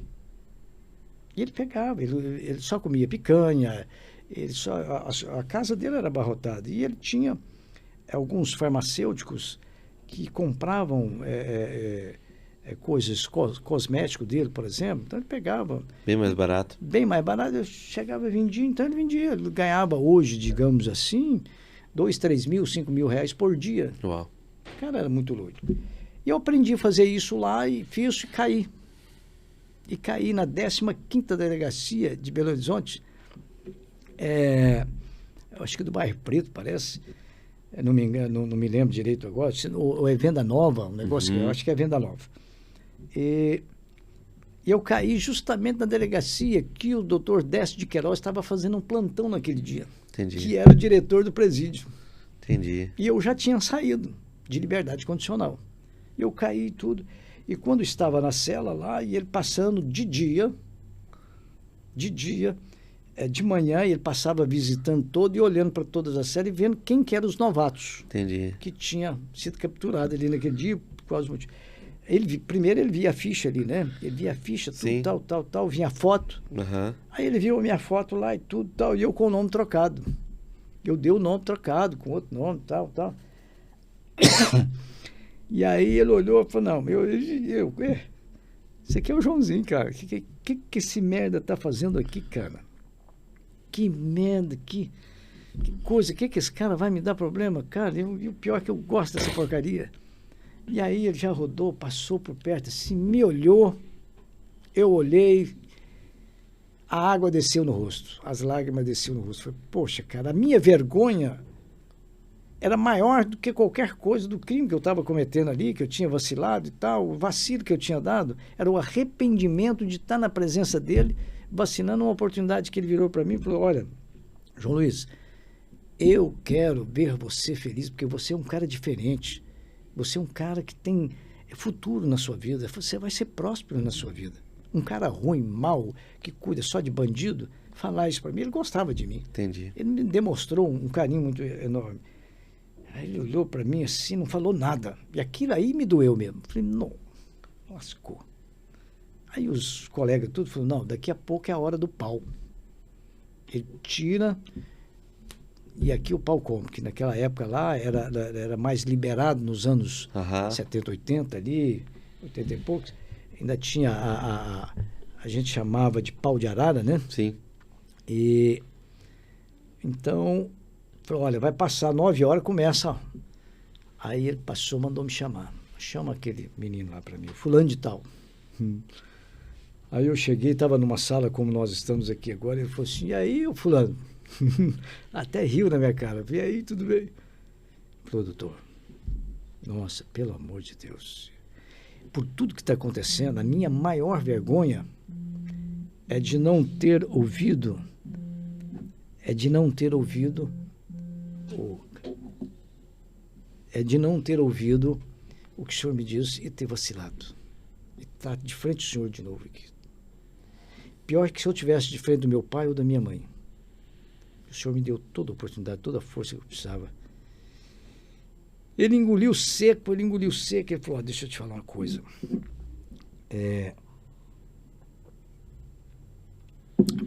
E ele pegava, ele só comia picanha, a casa dele era abarrotada. E ele tinha alguns farmacêuticos que compravam coisas, cosméticos dele, por exemplo. Então ele pegava... Bem mais barato. Bem mais barato, eu chegava e vendia, então ele vendia. Ele ganhava hoje, digamos assim, 2, 3 mil, 5 mil reais por dia. Uau. O cara era muito doido. E eu aprendi a fazer isso lá e fiz e caí. E caí na 15ª delegacia de Belo Horizonte, acho que do Bairro Preto, parece. Não me engano, não me lembro direito agora. Ou é Venda Nova, um negócio que eu acho que é Venda Nova. E eu caí justamente na delegacia que o doutor Décio de Queiroz estava fazendo um plantão naquele dia. Entendi. Que era o diretor do presídio. Entendi. E eu já tinha saído de liberdade condicional. Eu caí e tudo. E quando estava na cela lá, e ele passando de manhã, ele passava visitando todo e olhando para todas as celas e vendo quem que eram os novatos. Entendi. Que tinha sido capturado ali naquele dia, por causa do motivo. Primeiro ele via a ficha ali, né? Ele via a ficha, tudo, tal, vinha a foto. Aí ele viu a minha foto lá e tudo, tal, e eu com o nome trocado. Eu dei o nome trocado, com outro nome, tal. E aí ele olhou e falou, não, esse aqui é o Joãozinho, cara. Que esse merda tá fazendo aqui, cara? Que merda, Que coisa, que esse cara vai me dar problema? Cara, e o pior é que eu gosto dessa porcaria. E aí ele já rodou, passou por perto, assim, me olhou, eu olhei, a água desceu no rosto, as lágrimas desceram no rosto. Falei, poxa, cara, a minha vergonha era maior do que qualquer coisa do crime que eu estava cometendo ali, que eu tinha vacilado e tal, o vacilo que eu tinha dado, era o arrependimento de estar na presença dele, vacinando uma oportunidade que ele virou para mim e falou, olha, João Luiz, eu quero ver você feliz, porque você é um cara diferente, você é um cara que tem futuro na sua vida, você vai ser próspero na sua vida. Um cara ruim, mau, que cuida só de bandido, falar isso para mim, ele gostava de mim. Entendi. Ele me demonstrou um carinho muito enorme. Aí ele olhou para mim assim, não falou nada. E aquilo aí me doeu mesmo. Falei, não, lascou. Aí os colegas tudo falaram, não, daqui a pouco é a hora do pau. Ele tira, e aqui o pau como? Que naquela época lá era mais liberado, nos anos 70, 80 ali, 80 e poucos. Ainda tinha a gente chamava de pau de arara, né? Sim. E então, falou, olha, vai passar 9 horas, começa. Aí ele passou, mandou me chamar. Chama aquele menino lá para mim, fulano de tal. Aí eu cheguei, estava numa sala como nós estamos aqui agora, ele falou assim, e aí, ô fulano? Até riu na minha cara. E aí, tudo bem? Falou, doutor, nossa, pelo amor de Deus, por tudo que está acontecendo, a minha maior vergonha é de não ter ouvido, o que o senhor me disse e ter vacilado. E estar de frente do senhor de novo aqui. Pior que se eu estivesse de frente do meu pai ou da minha mãe. O senhor me deu toda a oportunidade, toda a força que eu precisava. Ele engoliu seco, ele falou, deixa eu te falar uma coisa.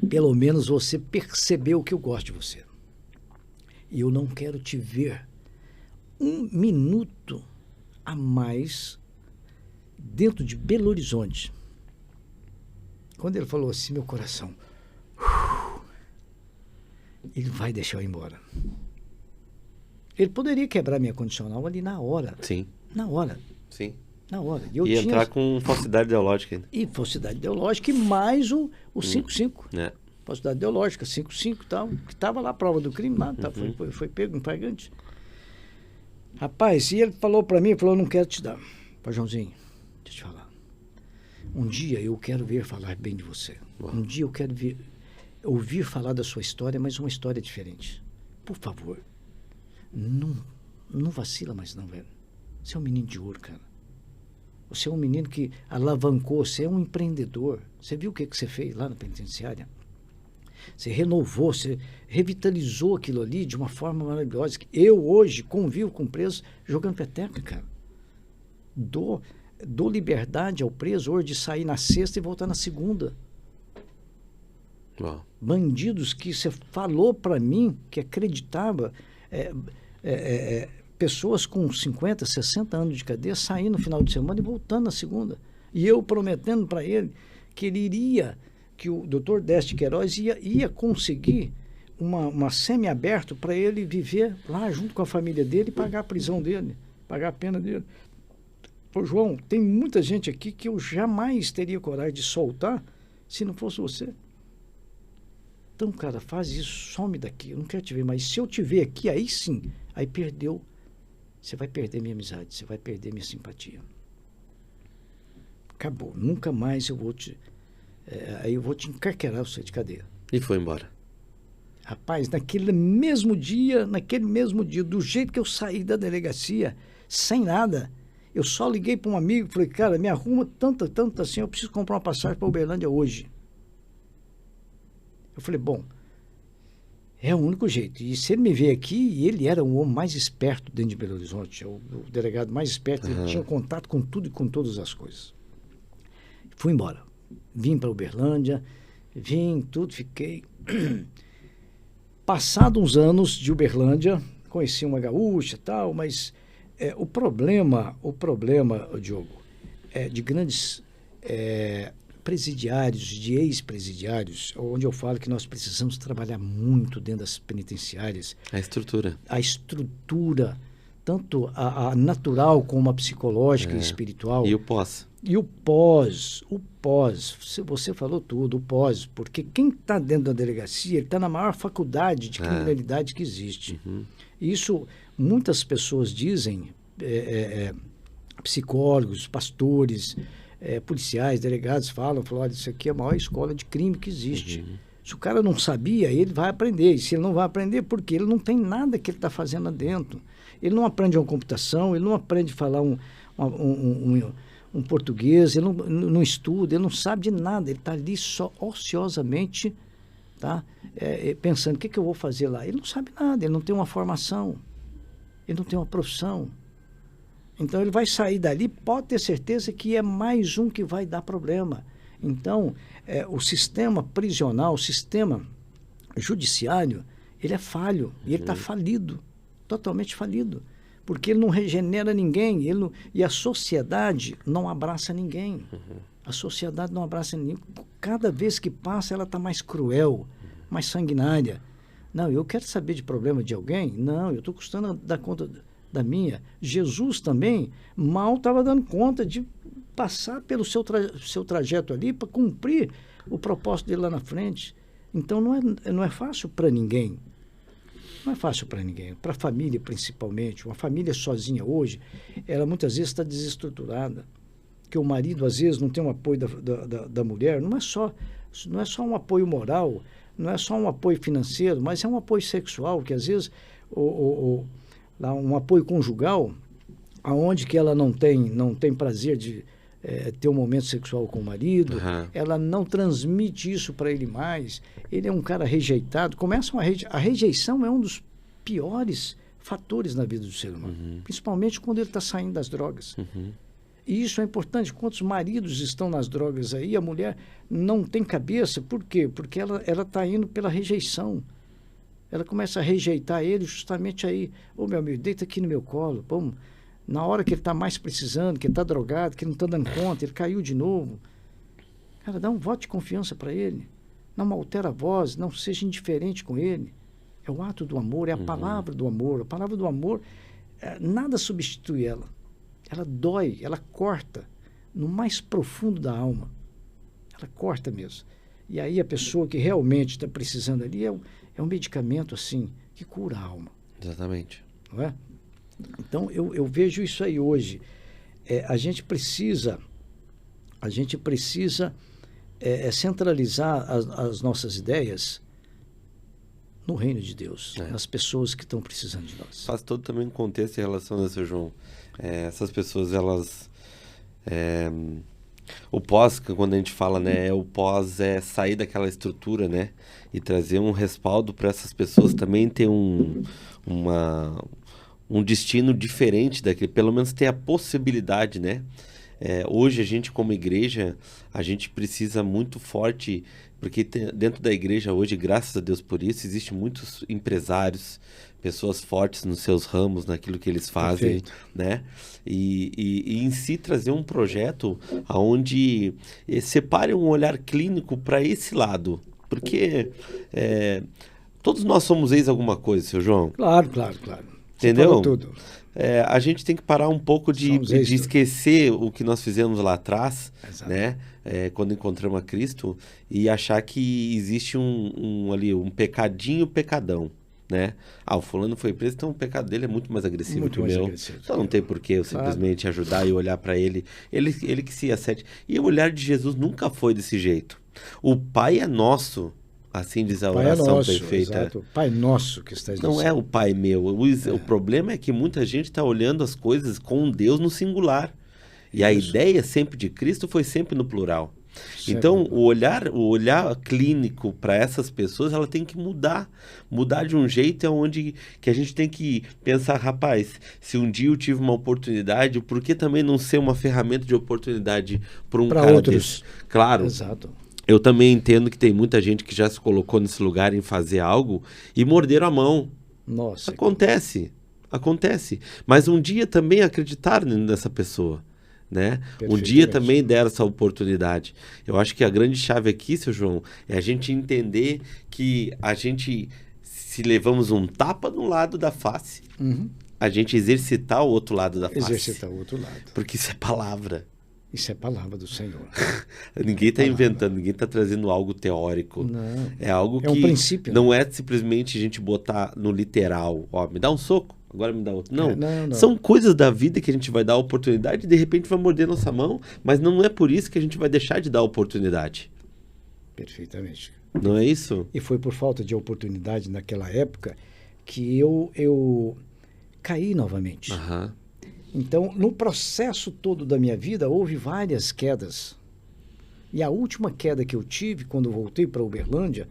Pelo menos você percebeu que eu gosto de você. E eu não quero te ver um minuto a mais dentro de Belo Horizonte. Quando ele falou assim, meu coração, ele vai deixar eu ir embora. Ele poderia quebrar minha condicional ali na hora. Sim. Na hora. Sim. Na hora. E entrar com falsidade ideológica ainda. E falsidade ideológica e mais o 5-5. Falsidade ideológica, 5-5 e tal. Que estava lá a prova do crime, lá, tá, foi pego em flagrante. Rapaz, e ele falou para mim, falou, não quero te dar. Falei, Joãozinho, deixa eu te falar. Um dia eu quero ver falar bem de você. Uau. Um dia eu quero ouvir falar da sua história, mas uma história diferente. Por favor. Não vacila mais não, velho. Você é um menino de ouro, cara. Você é um menino que alavancou, você é um empreendedor. Você viu o que você fez lá na penitenciária? Você renovou, você revitalizou aquilo ali de uma forma maravilhosa. Eu hoje convivo com presos jogando peteca, cara. Dou liberdade ao preso hoje de sair na sexta e voltar na segunda. Uau. Bandidos que você falou para mim que acreditava... pessoas com 50, 60 anos de cadeia saindo no final de semana e voltando na segunda. E eu prometendo para ele que ele iria, que o doutor Deste Queiroz ia conseguir uma semi-aberto para ele viver lá junto com a família dele e pagar a prisão dele, pagar a pena dele. Pô, João, tem muita gente aqui que eu jamais teria coragem de soltar se não fosse você. Então, cara, faz isso, some daqui, eu não quero te ver mais. Se eu te ver aqui, aí sim, aí perdeu. Você vai perder minha amizade, você vai perder minha simpatia. Acabou, nunca mais eu vou te... aí eu vou te encarquerar você de cadeia. E foi embora. Rapaz, naquele mesmo dia, do jeito que eu saí da delegacia, sem nada, eu só liguei para um amigo e falei, cara, me arruma tanto assim, eu preciso comprar uma passagem para Uberlândia hoje. Eu falei, bom, é o único jeito. E se ele me vê aqui, ele era o homem mais esperto dentro de Belo Horizonte, o delegado mais esperto, ele tinha contato com tudo e com todas as coisas. Fui embora. Vim para Uberlândia, fiquei. Passado uns anos de Uberlândia, conheci uma gaúcha e tal, mas o problema, Diogo, de grandes presidiários, de ex-presidiários, onde eu falo que nós precisamos trabalhar muito dentro das penitenciárias. A estrutura. A estrutura, tanto a natural como a psicológica e espiritual. E o pós. E o pós. Você falou tudo, o pós. Porque quem está dentro da delegacia, ele está na maior faculdade de criminalidade que existe. Isso, muitas pessoas dizem, psicólogos, pastores, policiais, delegados falam, olha, isso aqui é a maior escola de crime que existe. Se o cara não sabia, ele vai aprender. E se ele não vai aprender, por quê? Ele não tem nada que ele está fazendo lá dentro. Ele não aprende uma computação, ele não aprende a falar um português, ele não estuda, ele não sabe de nada. Ele está ali só ociosamente, tá? Pensando, o que eu vou fazer lá? Ele não sabe nada, ele não tem uma formação, ele não tem uma profissão. Então, ele vai sair dali, pode ter certeza que é mais um que vai dar problema. Então, o sistema prisional, o sistema judiciário, ele é falho, e ele está falido, totalmente falido, porque ele não regenera ninguém, e a sociedade não abraça ninguém. A sociedade não abraça ninguém. Cada vez que passa, ela está mais cruel, mais sanguinária. Não, eu quero saber de problema de alguém? Não, eu estou custando dar conta da minha. Jesus também mal estava dando conta de passar pelo seu trajeto ali para cumprir o propósito dele lá na frente. Então não é fácil para ninguém. Não é fácil para ninguém. Para a família, principalmente. Uma família sozinha hoje, ela muitas vezes está desestruturada. Porque o marido, às vezes, não tem um apoio da mulher. Não é só um apoio moral, não é só um apoio financeiro, mas é um apoio sexual, que às vezes um apoio conjugal, aonde que ela não tem prazer de ter um momento sexual com o marido, ela não transmite isso para ele mais, ele é um cara rejeitado. A rejeição é um dos piores fatores na vida do ser humano, principalmente quando ele está saindo das drogas. E isso é importante. Quantos maridos estão nas drogas aí, a mulher não tem cabeça, por quê? Porque ela está indo pela rejeição. Ela começa a rejeitar ele justamente aí. Ô, meu amigo, deita aqui no meu colo. Vamos. Na hora que ele está mais precisando, que ele está drogado, que ele não está dando conta, ele caiu de novo. Cara, dá um voto de confiança para ele. Não altera a voz, não seja indiferente com ele. É o ato do amor, é a palavra do amor. A palavra do amor, nada substitui ela. Ela dói, ela corta no mais profundo da alma. Ela corta mesmo. E aí a pessoa que realmente está precisando ali é um medicamento, assim, que cura a alma. Exatamente. Não é? Então, eu vejo isso aí hoje. A gente precisa centralizar as nossas ideias no reino de Deus, nas pessoas que estão precisando de nós. Faz todo também um contexto em relação a seu João. Essas pessoas, elas... O pós, quando a gente fala, né, o pós é sair daquela estrutura, né, e trazer um respaldo para essas pessoas também ter um destino diferente daquele, pelo menos ter a possibilidade, né. Hoje a gente como igreja, a gente precisa muito forte, porque dentro da igreja hoje, graças a Deus por isso, existem muitos empresários, pessoas fortes nos seus ramos, naquilo que eles fazem, né? E em si trazer um projeto onde separe um olhar clínico para esse lado, porque todos nós somos ex alguma coisa, seu João. Claro. Entendeu? Tudo. A gente tem que parar um pouco de esquecer o que nós fizemos lá atrás, né? Quando encontramos a Cristo, e achar que existe um pecadão, né? O fulano foi preso, então o pecado dele é muito mais agressivo que o meu. Então não tem por que eu simplesmente ajudar e olhar para ele que se acerte. E o olhar de Jesus nunca foi desse jeito. O Pai é nosso. Assim diz a oração perfeita. Exato. Pai nosso que está dizendo. Não é o Pai meu. O problema é que muita gente está olhando as coisas com Deus no singular. E a ideia sempre de Cristo foi sempre no plural. Então, o olhar clínico para essas pessoas, ela tem que mudar de um jeito onde que a gente tem que pensar, rapaz, se um dia eu tive uma oportunidade, por que também não ser uma ferramenta de oportunidade para cara outros desse? Claro. Exato. Eu também entendo que tem muita gente que já se colocou nesse lugar em fazer algo e morderam a mão. Nossa. Acontece. Mas um dia também acreditar nessa pessoa, né? Um dia também deram essa oportunidade. Eu acho que a grande chave aqui, seu João, é a gente entender que a gente, se levamos um tapa no lado da face, a gente exercitar o outro lado da face. Exercitar o outro lado. Porque isso é palavra. Isso é palavra do Senhor. Ninguém está inventando, ninguém está trazendo algo teórico. Não. É algo que um princípio, não é simplesmente a gente botar no literal. Ó, me dá um soco, agora me dá outro. Não. Não. São coisas da vida que a gente vai dar oportunidade e de repente vai morder nossa mão, mas não é por isso que a gente vai deixar de dar oportunidade. Perfeitamente. Não é isso? E foi por falta de oportunidade naquela época que eu caí novamente. Então, no processo todo da minha vida, houve várias quedas. E a última queda que eu tive, quando voltei para Uberlândia,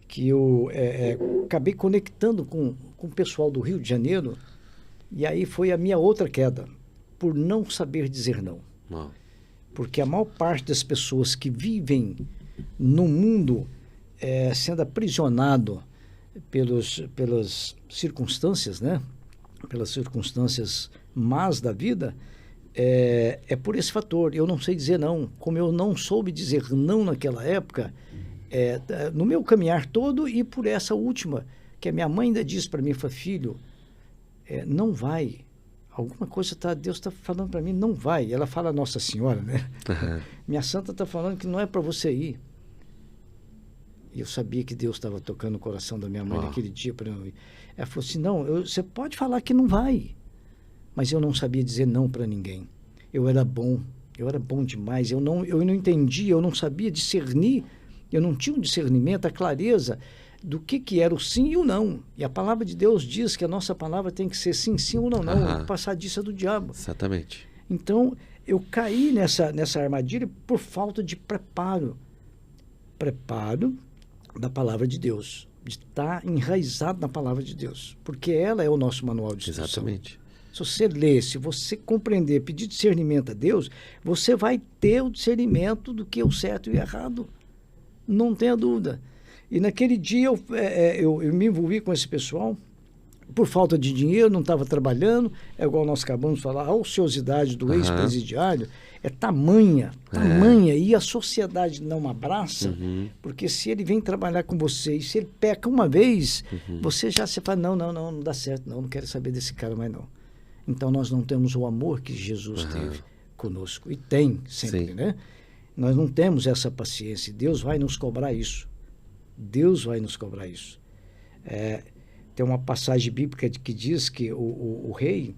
que eu acabei conectando com o pessoal do Rio de Janeiro, e aí foi a minha outra queda, por não saber dizer não. Porque a maior parte das pessoas que vivem no mundo sendo aprisionado pelas circunstâncias, né? Pelas circunstâncias más da vida, é por esse fator. Eu não sei dizer não. Como eu não soube dizer não naquela época, no meu caminhar todo e por essa última, que a minha mãe ainda disse para mim, filho, não vai. Alguma coisa Deus está falando para mim, não vai. Ela fala Nossa Senhora, né? Minha santa está falando que não é para você ir. E eu sabia que Deus estava tocando o coração da minha mãe naquele dia para eu ir. Ela falou assim, não, você pode falar que não vai. Mas eu não sabia dizer não para ninguém. Eu era bom demais. Eu não entendia, eu não sabia discernir, eu não tinha um discernimento, a clareza do que era o sim e o não. E a palavra de Deus diz que a nossa palavra tem que ser sim, sim ou não, não. Passar disso é do diabo. Exatamente. Então, eu caí nessa armadilha por falta de preparo. Preparo da palavra de Deus, de estar enraizado na palavra de Deus, porque ela é o nosso manual de instrução. Exatamente. Se você ler, se você compreender, pedir discernimento a Deus, você vai ter o discernimento do que é o certo e o errado. Não tenha dúvida. E naquele dia eu me envolvi com esse pessoal, por falta de dinheiro, não estava trabalhando, é igual nós acabamos de falar, a ociosidade do ex-presidiário é tamanha, e a sociedade não abraça, porque se ele vem trabalhar com você e se ele peca uma vez, você já se fala, não dá certo, não quero saber desse cara mais não. Então nós não temos o amor que Jesus teve conosco, e tem sempre, né? Nós não temos essa paciência, Deus vai nos cobrar isso. Deus vai nos cobrar isso. Tem uma passagem bíblica que diz que o rei,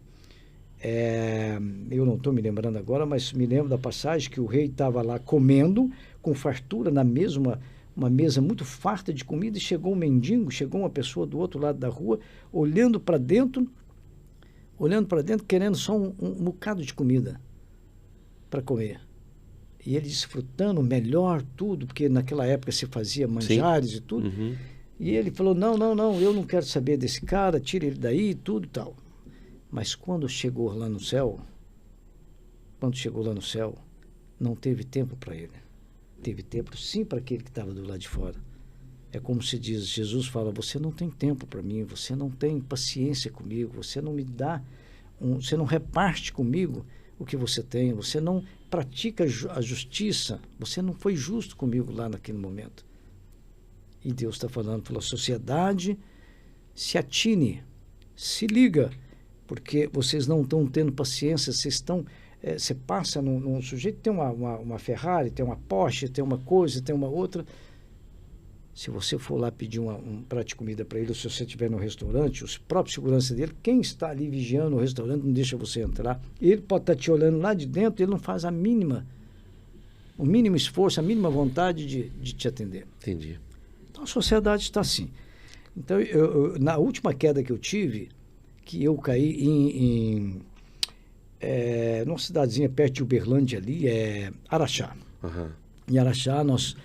eu não estou me lembrando agora, mas me lembro da passagem que o rei estava lá comendo com fartura na uma mesa muito farta de comida, e chegou um mendigo, chegou uma pessoa do outro lado da rua, olhando para dentro, querendo só um bocado de comida para comer. E ele desfrutando melhor tudo, porque naquela época se fazia manjares e tudo. E ele falou, não, eu não quero saber desse cara, tira ele daí e tudo e tal. Mas quando chegou lá no céu, não teve tempo para ele. Teve tempo sim para aquele que estava do lado de fora. É como se diz, Jesus fala, você não tem tempo para mim, você não tem paciência comigo, você não me dá, você não reparte comigo o que você tem, você não pratica a justiça, você não foi justo comigo lá naquele momento. E Deus está falando pela sociedade, se atine, se liga, porque vocês não estão tendo paciência, vocês estão, você passa num sujeito, tem uma Ferrari, tem uma Porsche, tem uma coisa, tem uma outra. Se você for lá pedir um prato de comida para ele, ou se você estiver no restaurante, os próprios seguranças dele, quem está ali vigiando o restaurante não deixa você entrar. Ele pode estar te olhando lá de dentro, ele não faz o mínimo esforço, a mínima vontade de te atender. Entendi. Então a sociedade está assim. Então, na última queda que eu tive, que eu caí numa cidadezinha perto de Uberlândia ali, Araxá. Em Araxá, nós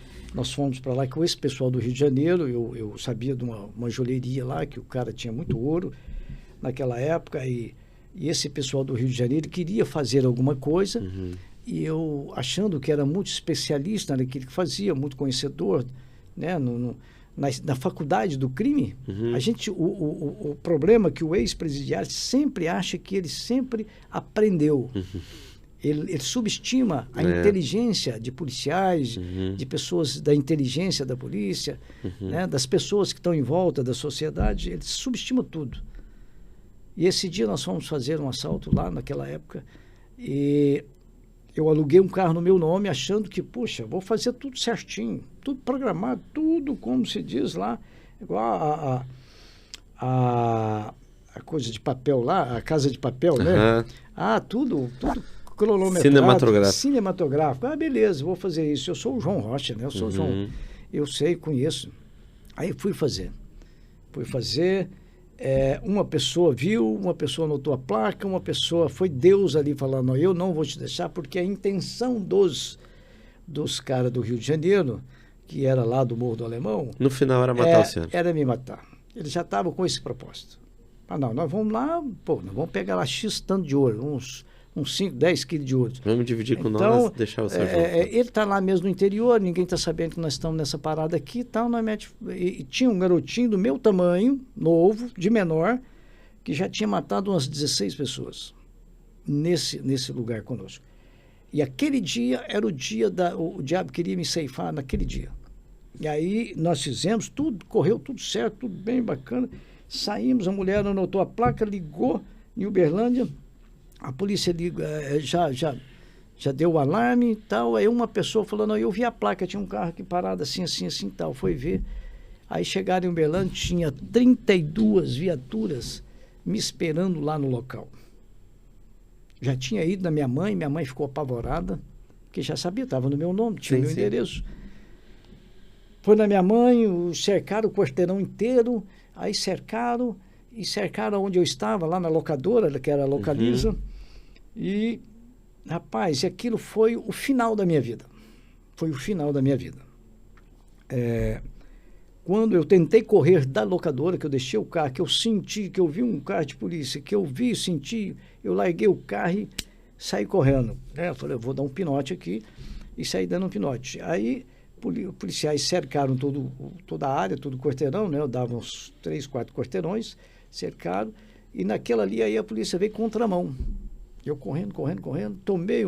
fomos para lá com esse pessoal do Rio de Janeiro. Eu sabia de uma joalheria lá, que o cara tinha muito ouro naquela época, e esse pessoal do Rio de Janeiro queria fazer alguma coisa, e eu, achando que era muito especialista naquilo que fazia, muito conhecedor, né, na faculdade do crime, o problema é que o ex-presidiário sempre acha que ele sempre aprendeu. Ele subestima a inteligência de policiais, de pessoas da inteligência da polícia, né, das pessoas que estão em volta da sociedade. Ele subestima tudo. E esse dia nós fomos fazer um assalto lá naquela época e eu aluguei um carro no meu nome achando que, puxa, vou fazer tudo certinho, tudo programado, tudo como se diz lá, igual a coisa de papel lá, a casa de papel, né? Tudo cronometrado. Cinematográfico. Beleza, vou fazer isso. Eu sou o João Rocha, né? Eu sou o João. Eu sei, conheço. Aí fui fazer. Uma pessoa viu, uma pessoa anotou a placa, uma pessoa, foi Deus ali falando, eu não vou te deixar, porque a intenção dos caras do Rio de Janeiro, que era lá do Morro do Alemão... No final era matar o senhor. Era me matar. Eles já estavam com esse propósito. Não, nós vamos lá, nós vamos pegar lá X tanto de ouro, uns 5, 10 quilos de ouro. Vamos dividir com nós, deixar o senhor junto. Ele está lá mesmo no interior, ninguém está sabendo que nós estamos nessa parada aqui e tal. E tinha um garotinho do meu tamanho, novo, de menor, que já tinha matado umas 16 pessoas nesse lugar conosco. E aquele dia era o dia o diabo queria me ceifar naquele dia. E aí nós fizemos tudo, correu tudo certo, tudo bem bacana. Saímos, a mulher anotou a placa, ligou em Uberlândia, a polícia já deu o alarme e tal. Aí uma pessoa falou, eu vi a placa, tinha um carro aqui parado assim, tal, foi ver. Aí chegaram em Uberlândia, tinha 32 viaturas me esperando lá no local. Já tinha ido na minha mãe ficou apavorada, porque já sabia, estava no meu nome, tinha o meu endereço. Foi na minha mãe, cercaram o quarteirão inteiro, aí cercaram onde eu estava, lá na locadora, que era a Localiza. E, rapaz, aquilo foi o final da minha vida. Foi o final da minha vida. Quando eu tentei correr da locadora, que eu deixei o carro, que eu senti, que eu vi um carro de polícia, que eu senti, eu larguei o carro e saí correndo. Eu falei, eu vou dar um pinote aqui, e saí dando um pinote. Aí, policiais cercaram toda a área, todo o quarteirão, né? Eu dava uns 3, 4 quarteirões, cercaram, e naquela ali aí a polícia veio contramão. Eu correndo, tomei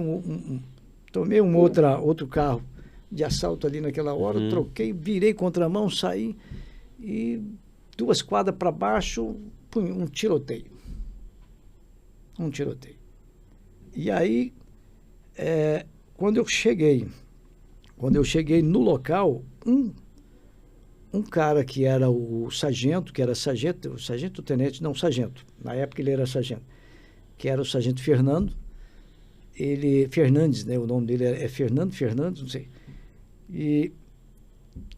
outro carro de assalto ali naquela hora, troquei, virei contramão, saí, e 2 quadras para baixo, um tiroteio. E aí, quando eu cheguei no local, um cara que era o sargento, na época ele era sargento, que era o sargento Fernando, Fernandes, né, o nome dele é Fernandes, não sei, e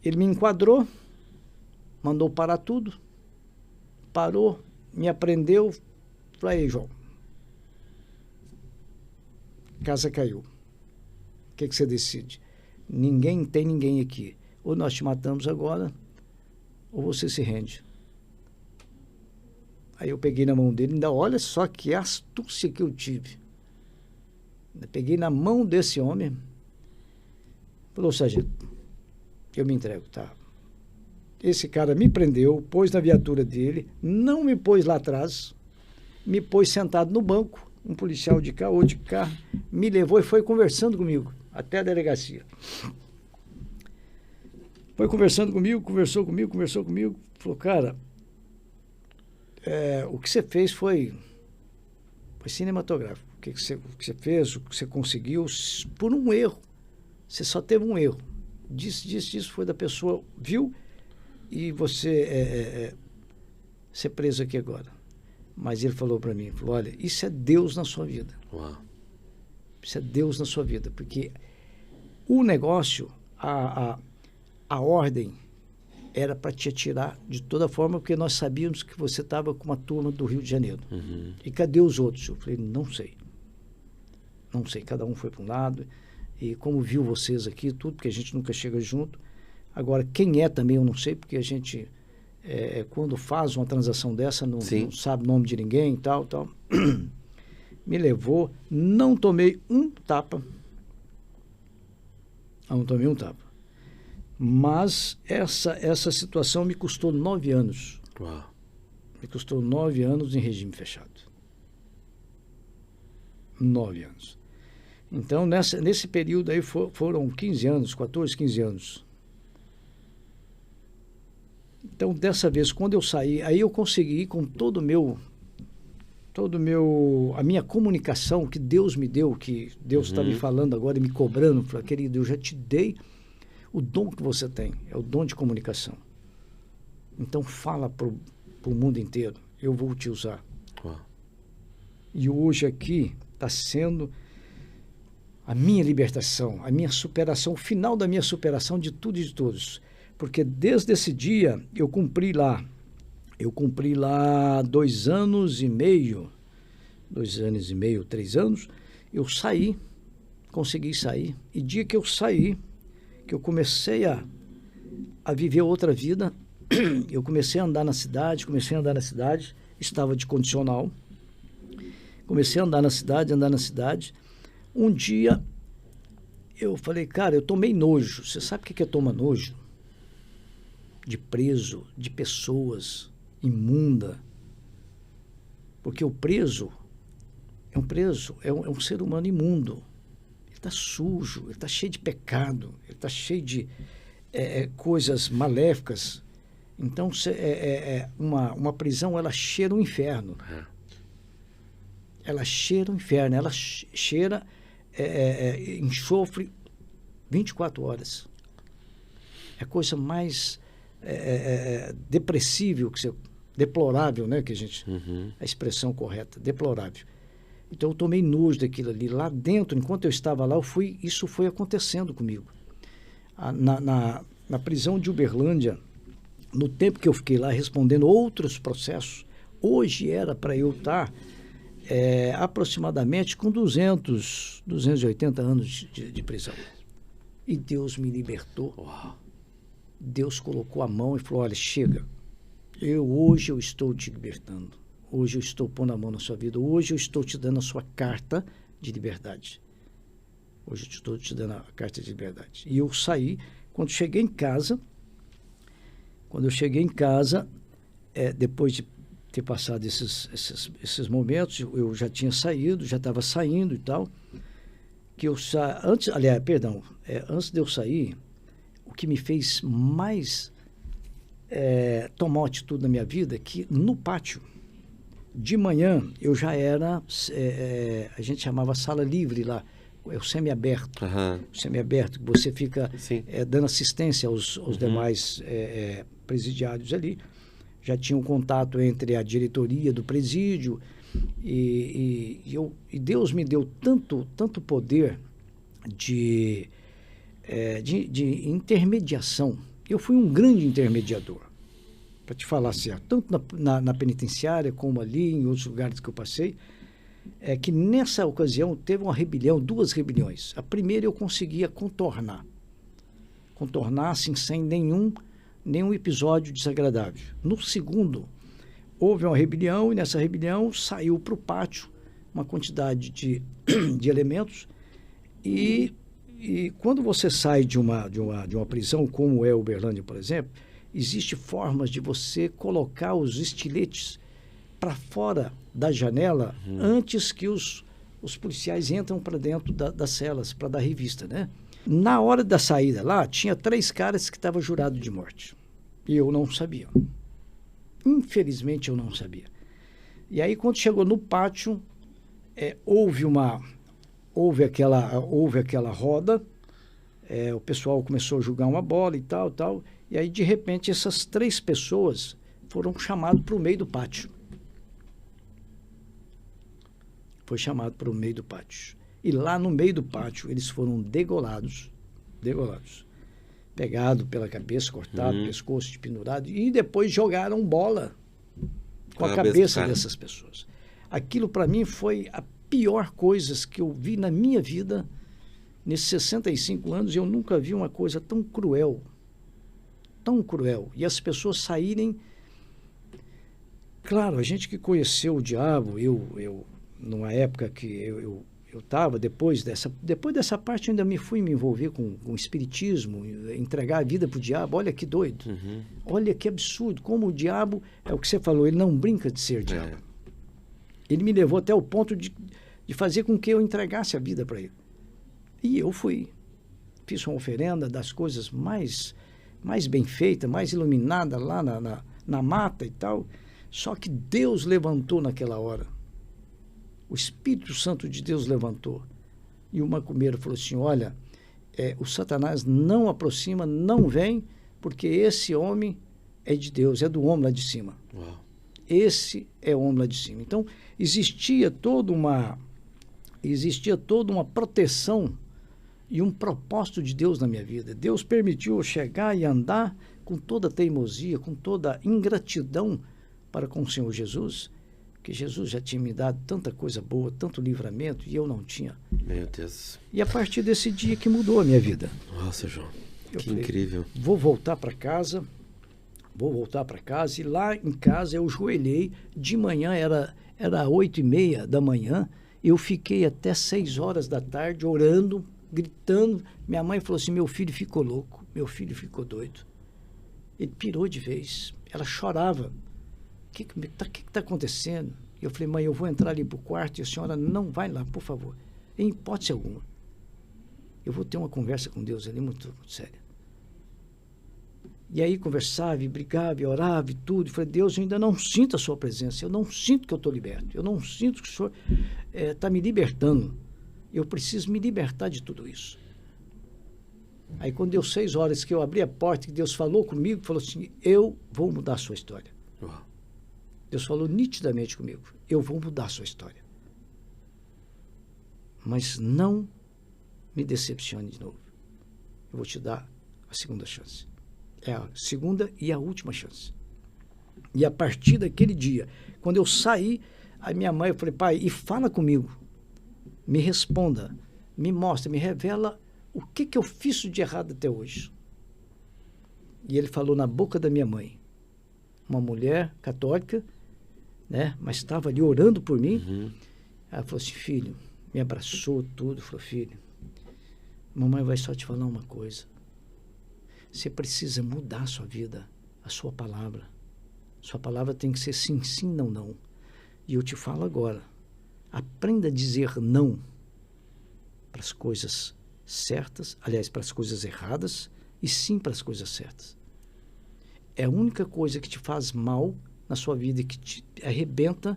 ele me enquadrou, mandou parar tudo, parou, me apreendeu, falei, João, casa caiu, o que você decide? Ninguém tem ninguém aqui. Ou nós te matamos agora, ou você se rende. Aí eu peguei na mão dele, ainda olha só que astúcia que eu tive. Eu peguei na mão desse homem, falou, sargento, eu me entrego, tá? Esse cara me prendeu, pôs na viatura dele, não me pôs lá atrás, me pôs sentado no banco, um policial de carro ou de carro, me levou e foi conversando comigo. Até a delegacia. Foi conversando comigo, conversou comigo, falou, cara, o que você fez foi cinematográfico. O que você fez, o que você conseguiu, por um erro. Você só teve um erro. Disso foi da pessoa, viu, e você ser preso aqui agora. Mas ele falou para mim, olha, isso é Deus na sua vida. Uau. Isso é Deus na sua vida, porque o negócio, a ordem era para te atirar de toda forma, porque nós sabíamos que você estava com uma turma do Rio de Janeiro. E cadê os outros? Eu falei, não sei, cada um foi para um lado, e como viu vocês aqui, tudo, porque a gente nunca chega junto. Agora, quem é também eu não sei, porque a gente, quando faz uma transação dessa, não sabe o nome de ninguém e tal. Me levou, não tomei um tapa. Mas essa situação me custou 9 anos. Uau. Me custou 9 anos em regime fechado. 9 anos. Então, nesse período aí foram 15 anos, 14, 15 anos. Então, dessa vez, quando eu saí, aí eu consegui, com a minha comunicação que Deus me deu, que Deus está me falando agora e me cobrando, falou, querido, eu já te dei o dom que você tem, é o dom de comunicação. Então, fala para o mundo inteiro, eu vou te usar. Uau. E hoje aqui está sendo a minha libertação, a minha superação, o final da minha superação de tudo e de todos. Porque desde esse dia eu cumpri lá 2 anos e meio, 3 anos, eu saí, consegui sair. E dia que eu saí, que eu comecei a viver outra vida, eu comecei a andar na cidade, estava de condicional, comecei a andar na cidade. Um dia eu falei, cara, eu tomei nojo. Você sabe o que é tomar nojo? De preso, de pessoas imunda. Porque o preso é um ser humano imundo. Ele está sujo, ele está cheio de pecado, ele está cheio de coisas maléficas. Então, uma prisão, ela cheira o inferno. Ela cheira o inferno, ela cheira enxofre 24 horas. É a coisa mais depressível, deplorável, né? A expressão correta, deplorável. Então eu tomei nojo daquilo ali. Lá dentro, enquanto eu estava lá, isso foi acontecendo comigo. Na prisão de Uberlândia, no tempo que eu fiquei lá respondendo outros processos, hoje era para eu estar aproximadamente com 280 anos de prisão. E Deus me libertou. Uau. Deus colocou a mão e falou, olha, chega. Hoje eu estou te libertando. Hoje eu estou pondo a mão na sua vida. Hoje eu estou te dando a sua carta de liberdade. Hoje eu estou te dando a carta de liberdade. E eu saí. Quando eu cheguei em casa, depois de ter passado esses momentos, eu já tinha saído, já estava saindo e tal. Antes de eu sair, o que me fez mais tomar uma atitude na minha vida é que no pátio, de manhã, eu já era, a gente chamava sala livre lá, é o semiaberto. O semiaberto, que você fica dando assistência aos demais presidiários ali. Já tinha um contato entre a diretoria do presídio e Deus me deu tanto poder de intermediação. Eu fui um grande intermediador, para te falar certo, tanto na penitenciária como ali, em outros lugares que eu passei, que nessa ocasião teve uma rebelião, 2 rebeliões. A primeira eu conseguia contornar assim, sem nenhum episódio desagradável. No segundo, houve uma rebelião e nessa rebelião saiu para o pátio uma quantidade de elementos e quando você sai de uma prisão, como é Uberlândia, por exemplo, existem formas de você colocar os estiletes para fora da janela antes que os policiais entram para dentro das celas para dar revista, né? Na hora da saída lá, tinha 3 caras que estavam jurados de morte. E eu não sabia. Infelizmente, eu não sabia. E aí, quando chegou no pátio, houve aquela roda, o pessoal começou a jogar uma bola e tal. E aí, de repente, essas 3 pessoas foram chamadas para o meio do pátio. Foi chamado para o meio do pátio. E lá no meio do pátio, eles foram degolados. Pegado pela cabeça, cortado, pescoço pendurado, e depois jogaram bola com a cabeça dessas pessoas. Aquilo, para mim, foi a pior coisa que eu vi na minha vida. Nesses 65 anos, eu nunca vi uma coisa tão cruel. E as pessoas saírem... Claro, a gente que conheceu o diabo, eu numa época que eu estava, depois dessa parte, eu ainda me envolver com o espiritismo, entregar a vida para o diabo. Olha que doido. Olha que absurdo. Como o diabo, é o que você falou, ele não brinca de ser diabo. Ele me levou até o ponto de fazer com que eu entregasse a vida para ele. E eu fui. Fiz uma oferenda das coisas mais bem feitas, mais iluminada lá na mata e tal. Só que Deus levantou naquela hora. O Espírito Santo de Deus levantou. E o macumbeiro falou assim, olha, o Satanás não aproxima, não vem, porque esse homem é de Deus, é do homem lá de cima. Uau. Esse é o homem lá de cima. Então, existia toda uma proteção e um propósito de Deus na minha vida. Deus permitiu eu chegar e andar com toda teimosia, com toda ingratidão para com o Senhor Jesus, que Jesus já tinha me dado tanta coisa boa, tanto livramento, e eu não tinha. Meu Deus. E a partir desse dia que mudou a minha vida. Nossa, João, que falei, incrível. Vou voltar para casa, e lá em casa eu joelhei, de manhã era 8h30 da manhã, eu fiquei até 6 horas da tarde orando, gritando. Minha mãe falou assim, meu filho ficou louco, meu filho ficou doido. Ele pirou de vez, ela chorava. O que está acontecendo? Eu falei, mãe, eu vou entrar ali para o quarto e a senhora não vai lá, por favor, em hipótese alguma. Eu vou ter uma conversa com Deus ali muito, muito séria. E aí conversava, e brigava, e orava e tudo. E falei, Deus, eu ainda não sinto a sua presença, eu não sinto que eu estou liberto, eu não sinto que o Senhor está me libertando. Eu preciso me libertar de tudo isso. Aí quando deu 6 horas que eu abri a porta, que Deus falou comigo, falou assim, eu vou mudar a sua história. Uau. Deus falou nitidamente comigo, eu vou mudar a sua história. Mas não me decepcione de novo. Eu vou te dar a segunda chance. É a segunda e a última chance. E a partir daquele dia, quando eu saí, a minha mãe, eu falei, pai, e fala comigo. Me responda, me mostra, me revela o que eu fiz de errado até hoje. E ele falou na boca da minha mãe, uma mulher católica, né, mas estava ali orando por mim. Uhum. Ela falou assim, filho, me abraçou tudo, falou, filho, mamãe vai só te falar uma coisa. Você precisa mudar a sua vida, a sua palavra. Sua palavra tem que ser sim, sim, não, não. E eu te falo agora, aprenda a dizer não para as coisas certas, aliás, para as coisas erradas, e sim para as coisas certas. É a única coisa que te faz mal na sua vida e que te arrebenta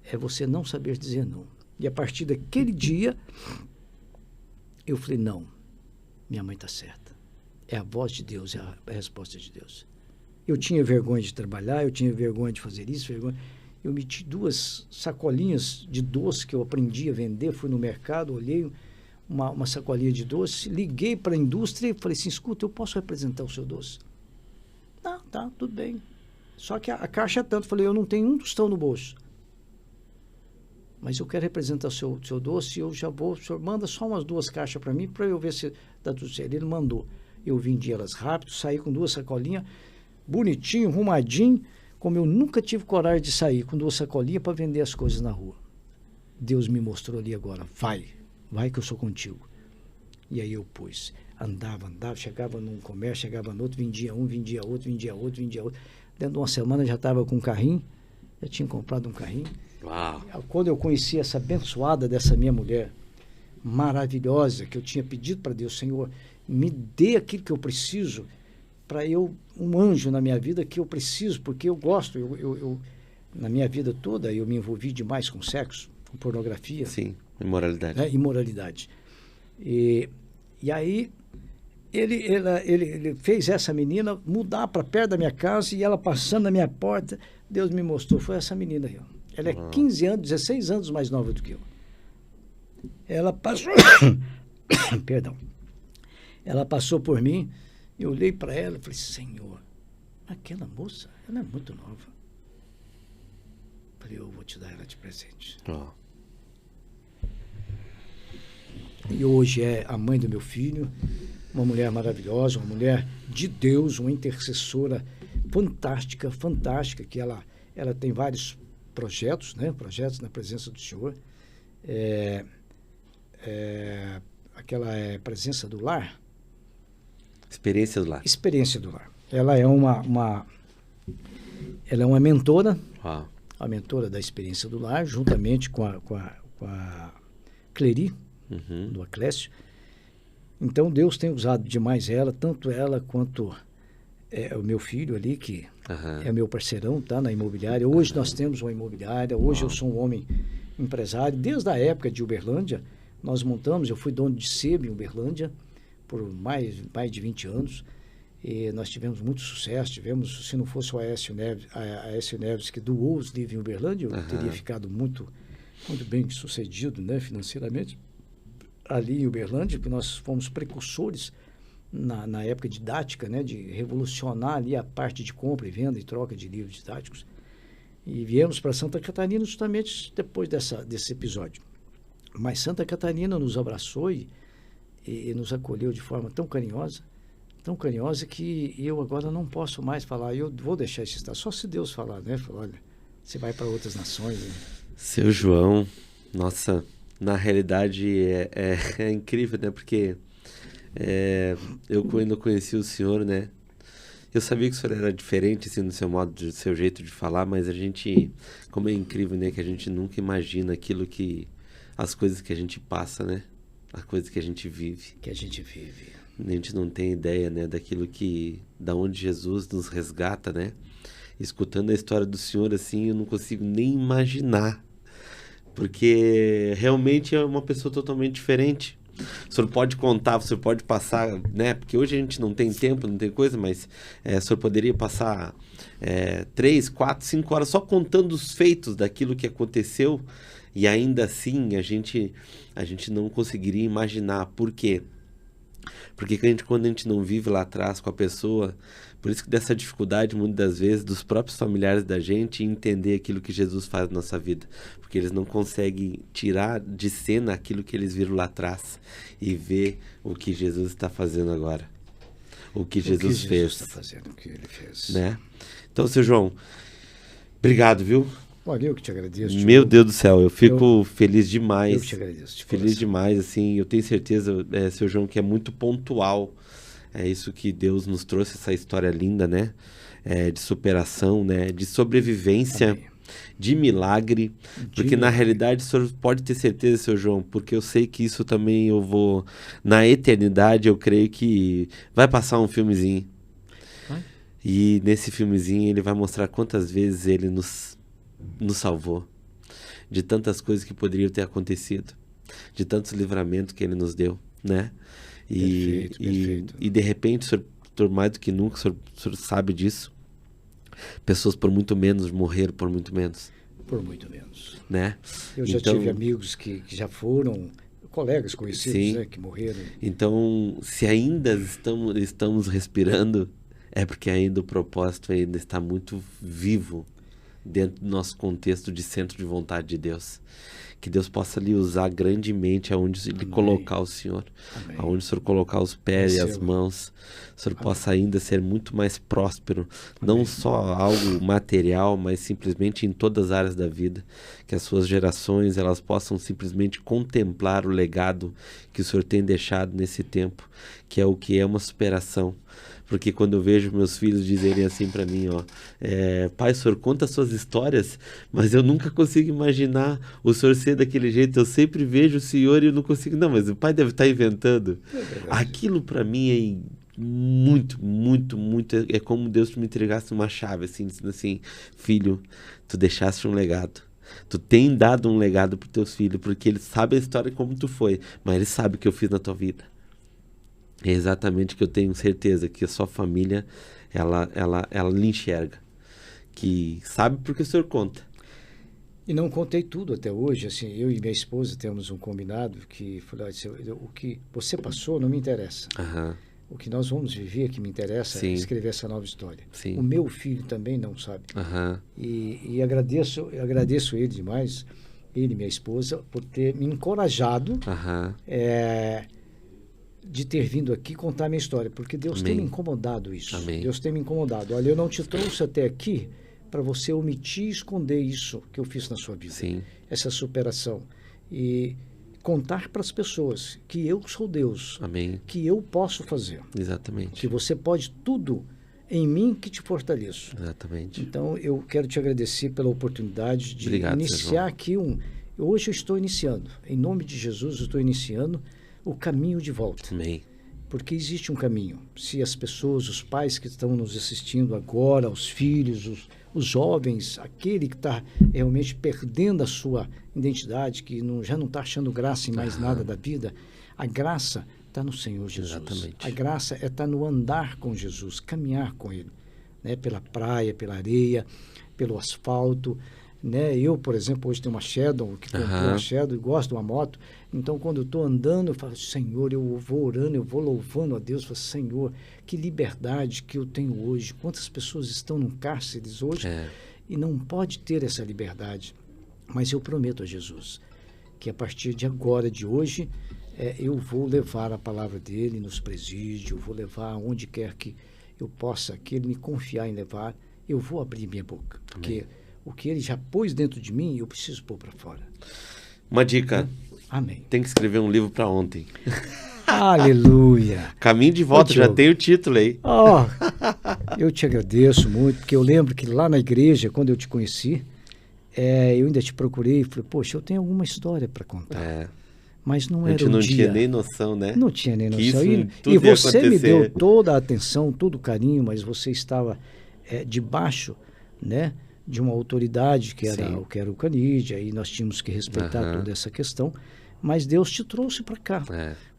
é você não saber dizer não. E a partir daquele dia, eu falei, não, minha mãe está certa. É a voz de Deus, é a resposta de Deus. Eu tinha vergonha de trabalhar, eu tinha vergonha de fazer isso, Eu meti 2 sacolinhas de doce que eu aprendi a vender, fui no mercado, olhei uma sacolinha de doce, liguei para a indústria e falei assim, escuta, eu posso representar o seu doce? Não, tá, tudo bem. Só que a caixa é tanto, falei, eu não tenho um tostão no bolso. Mas eu quero representar o seu doce, eu já vou, o senhor manda só umas 2 caixas para mim, para eu ver se dá tudo certo. Ele mandou. Eu vendi elas rápido, saí com 2 sacolinhas, bonitinho, arrumadinho, como eu nunca tive coragem de sair com 2 sacolinhas para vender as coisas na rua. Deus me mostrou ali agora, vai que eu sou contigo. E aí eu pus, andava, chegava num comércio, chegava no outro, vendia um, vendia outro. Dentro de uma semana já estava com um carrinho, já tinha comprado um carrinho. Uau. Quando eu conheci essa abençoada dessa minha mulher, maravilhosa, que eu tinha pedido para Deus, Senhor, me dê aquilo que eu preciso, para um anjo na minha vida que eu preciso, porque eu gosto, eu na minha vida toda eu me envolvi demais com sexo, com pornografia. Sim, imoralidade. Imoralidade. E aí ele fez essa menina mudar para perto da minha casa e ela passando na minha porta, Deus me mostrou, foi essa menina aí. Ela é 15 anos, 16 anos mais nova do que eu. Ela passou... Perdão. Ela passou por mim, eu olhei para ela e falei, Senhor, aquela moça, ela é muito nova. Falei, eu vou te dar ela de presente. E hoje é a mãe do meu filho, uma mulher maravilhosa, uma mulher de Deus, uma intercessora fantástica, que ela tem vários projetos, né? Projetos na presença do Senhor. Aquela presença do lar. Experiência do lar. Experiência do lar. Ela é uma mentora, a mentora da experiência do lar, juntamente com a Cleri, do Aclésio. Então Deus tem usado demais ela, tanto ela quanto o meu filho ali, que é meu parceirão, tá, na imobiliária. Hoje nós temos uma imobiliária, hoje eu sou um homem empresário. Desde a época de Uberlândia, nós montamos, eu fui dono de sebo em Uberlândia por mais de 20 anos. E nós tivemos muito sucesso, se não fosse o Aécio Neves que doou os livros em Uberlândia, eu teria ficado muito bem sucedido, né, financeiramente, ali em Uberlândia, porque nós fomos precursores na época didática, né, de revolucionar ali a parte de compra e venda e troca de livros didáticos. E viemos para Santa Catarina justamente depois desse episódio. Mas Santa Catarina nos abraçou e nos acolheu de forma tão carinhosa que eu agora não posso mais falar. Eu vou deixar isso estar, só se Deus falar, né? Falar, olha, você vai para outras nações. Né? Seu João, nossa, na realidade é incrível, né? Porque eu quando conheci o senhor, né? Eu sabia que o senhor era diferente, assim, no seu modo, do seu jeito de falar, mas a gente, como é incrível, né? Que a gente nunca imagina as coisas que a gente passa, né? As coisas que a gente vive. Que a gente vive. A gente não tem ideia, né, da onde Jesus nos resgata, né? Escutando a história do senhor, assim, eu não consigo nem imaginar, porque realmente é uma pessoa totalmente diferente. O senhor pode contar, o senhor pode passar, né? Porque hoje a gente não tem tempo, não tem coisa, mas o senhor poderia passar 3, 4, 5 horas só contando os feitos daquilo que aconteceu, e ainda assim a gente não conseguiria imaginar. Por quê? Porque quando a gente não vive lá atrás com a pessoa, por isso que dessa dificuldade, muitas das vezes, dos próprios familiares da gente entender aquilo que Jesus faz na nossa vida. Porque eles não conseguem tirar de cena aquilo que eles viram lá atrás e ver o que Jesus está fazendo agora. O que Jesus fez. Está fazendo, o que ele fez. Né? Então, seu João, obrigado, viu? Olha, eu que te agradeço. Meu Deus do céu, eu fico feliz demais. Eu que te agradeço. Feliz demais, assim, eu tenho certeza, seu João, que é muito pontual. É isso que Deus nos trouxe, essa história linda, né? De superação, né? De sobrevivência, Amém. De milagre. Porque na realidade, o senhor pode ter certeza, seu João, porque eu sei que isso também na eternidade, eu creio que vai passar um filmezinho. E nesse filmezinho ele vai mostrar quantas vezes ele nos salvou de tantas coisas que poderiam ter acontecido, de tantos livramentos que ele nos deu, né? Perfeito. E de repente, o senhor, mais do que nunca, o senhor sabe disso, pessoas por muito menos morreram por muito menos. Por muito menos. Né? Eu já tive amigos que já foram, colegas conhecidos, sim, né, que morreram. Então, se ainda estamos respirando, é porque ainda o propósito ainda está muito vivo dentro do nosso contexto de centro de vontade de Deus. Que Deus possa lhe usar grandemente aonde Ele colocar o Senhor. Amém. Aonde o Senhor colocar os pés e as mãos. O Senhor possa ainda ser muito mais próspero. Amém. Não só algo material, mas simplesmente em todas as áreas da vida. Que as suas gerações elas possam simplesmente contemplar o legado que o Senhor tem deixado nesse tempo. Que é uma superação. Porque quando eu vejo meus filhos dizerem assim para mim, pai, o senhor conta suas histórias, mas eu nunca consigo imaginar o senhor ser daquele jeito. Eu sempre vejo o senhor e eu não consigo. Não, mas o pai deve estar inventando. Aquilo para mim é muito, muito, muito. É como Deus me entregasse uma chave, assim, dizendo assim, filho, tu deixaste um legado. Tu tem dado um legado para teus filhos, porque eles sabem a história como tu foi, mas eles sabem o que eu fiz na tua vida. É exatamente que eu tenho certeza que a sua família, ela lhe enxerga. Que sabe porque o senhor conta. E não contei tudo até hoje. Assim, eu e minha esposa temos um combinado que falou, o que você passou não me interessa. O que nós vamos viver que me interessa é escrever essa nova história. Sim. O meu filho também não sabe. E agradeço ele demais, ele e minha esposa, por ter me encorajado de ter vindo aqui contar minha história, porque Deus tem me incomodado isso. Deus tem me incomodado. Olha, eu não te trouxe até aqui para você omitir e esconder isso que eu fiz na sua vida. Sim. Essa superação. E contar para as pessoas que eu sou Deus. Amém. Que eu posso fazer. Exatamente. Que você pode tudo em mim que te fortaleço. Exatamente. Então, eu quero te agradecer pela oportunidade de iniciar aqui Hoje eu estou iniciando. Em nome de Jesus, eu estou iniciando o caminho de volta. Amém. porque existe um caminho. Se as pessoas, os pais que estão nos assistindo agora, os filhos, os jovens, aquele que está realmente perdendo a sua identidade, que já não está achando graça em mais nada da vida, a graça está no Senhor Jesus. Exatamente. A graça está no andar com Jesus, caminhar com Ele, né? Pela praia, pela areia, pelo asfalto, né? Eu, por exemplo, hoje tenho uma Shadow, que comprou uma Shadow e gosto de uma moto. Então, quando eu estou andando, eu falo, Senhor, eu vou orando, eu vou louvando a Deus. Eu falo, Senhor, que liberdade que eu tenho hoje. Quantas pessoas estão num cárcere hoje e não pode ter essa liberdade. Mas eu prometo a Jesus que a partir de agora, de hoje, eu vou levar a palavra dele nos presídios, eu vou levar onde quer que eu possa, que ele me confiar em levar, eu vou abrir minha boca. Porque o que ele já pôs dentro de mim, eu preciso pôr para fora. Uma dica. Amém. Tem que escrever um livro para ontem. Aleluia. Caminho de volta, já tem o título aí. Eu te agradeço muito, porque eu lembro que lá na igreja, quando eu te conheci, eu ainda te procurei e falei, poxa, eu tenho alguma história para contar. Mas não era o dia. A gente não tinha nem noção, né? Não tinha nem noção. E você me deu toda a atenção, todo o carinho, mas você estava debaixo, né, de uma autoridade que era o Canidia, e nós tínhamos que respeitar toda essa questão. Mas Deus te trouxe para cá,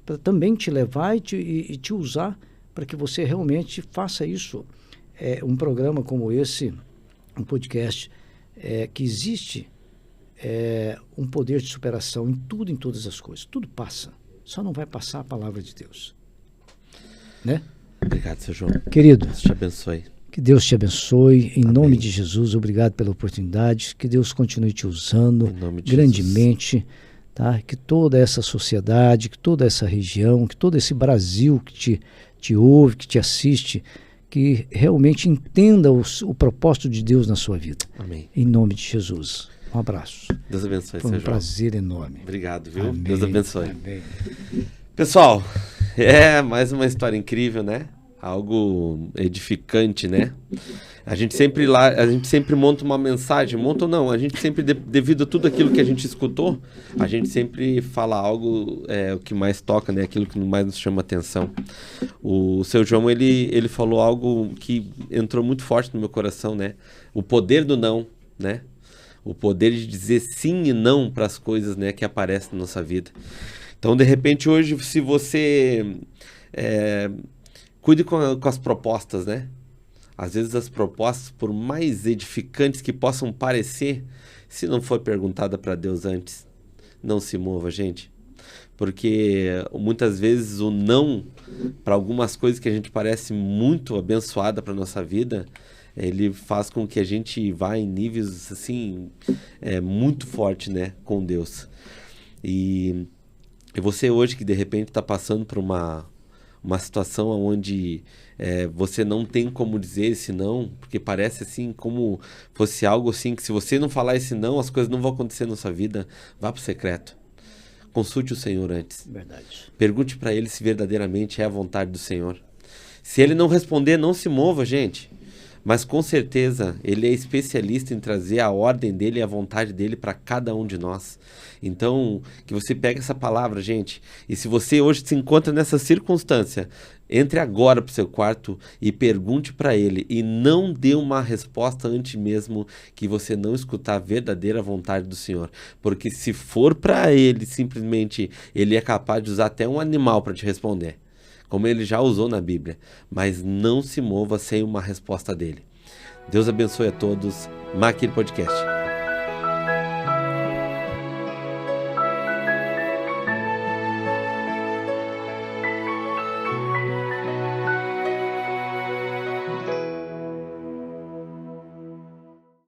para também te levar e te usar para que você realmente faça isso. Um programa como esse, um podcast, que existe um poder de superação em tudo, em todas as coisas. Tudo passa. Só não vai passar a palavra de Deus. Né? Obrigado, seu João. Querido, Deus te abençoe. Que Deus te abençoe. Em nome de Jesus, obrigado pela oportunidade. Que Deus continue te usando grandemente. Tá? Que toda essa sociedade, que toda essa região, que todo esse Brasil que te ouve, que te assiste, que realmente entenda o propósito de Deus na sua vida. Amém. Em nome de Jesus. Um abraço. Deus abençoe, Foi um prazer enorme. Obrigado, viu? Amém. Deus abençoe. Amém. Pessoal, mais uma história incrível, né? Algo edificante, né? A gente sempre monta uma mensagem, a gente sempre, devido a tudo aquilo que a gente escutou, a gente sempre fala algo, o que mais toca, né? Aquilo que mais nos chama atenção. O seu João, ele falou algo que entrou muito forte no meu coração, né? O poder do não, né? O poder de dizer sim e não para as coisas, né, que aparecem na nossa vida. Então, de repente, hoje, se você cuide com as propostas, né? Às vezes as propostas, por mais edificantes que possam parecer, se não for perguntada para Deus antes, não se mova, gente. Porque muitas vezes o não, para algumas coisas que a gente parece muito abençoada para a nossa vida, ele faz com que a gente vá em níveis assim muito forte, né, com Deus. E você hoje que de repente está passando por uma situação onde você não tem como dizer esse não, porque parece assim como fosse algo assim que se você não falar esse não, as coisas não vão acontecer na sua vida. Vá para o secreto. Consulte o Senhor antes. Verdade. Pergunte para Ele se verdadeiramente é a vontade do Senhor. Se Ele não responder, não se mova, gente. Mas com certeza Ele é especialista em trazer a ordem dele e a vontade dele para cada um de nós. Então, que você pegue essa palavra, gente. E se você hoje se encontra nessa circunstância, entre agora para o seu quarto e pergunte para Ele. E não dê uma resposta antes mesmo que você não escutar a verdadeira vontade do Senhor. Porque se for para Ele, simplesmente, Ele é capaz de usar até um animal para te responder. Como Ele já usou na Bíblia. Mas não se mova sem uma resposta dele. Deus abençoe a todos. Maquir Podcast.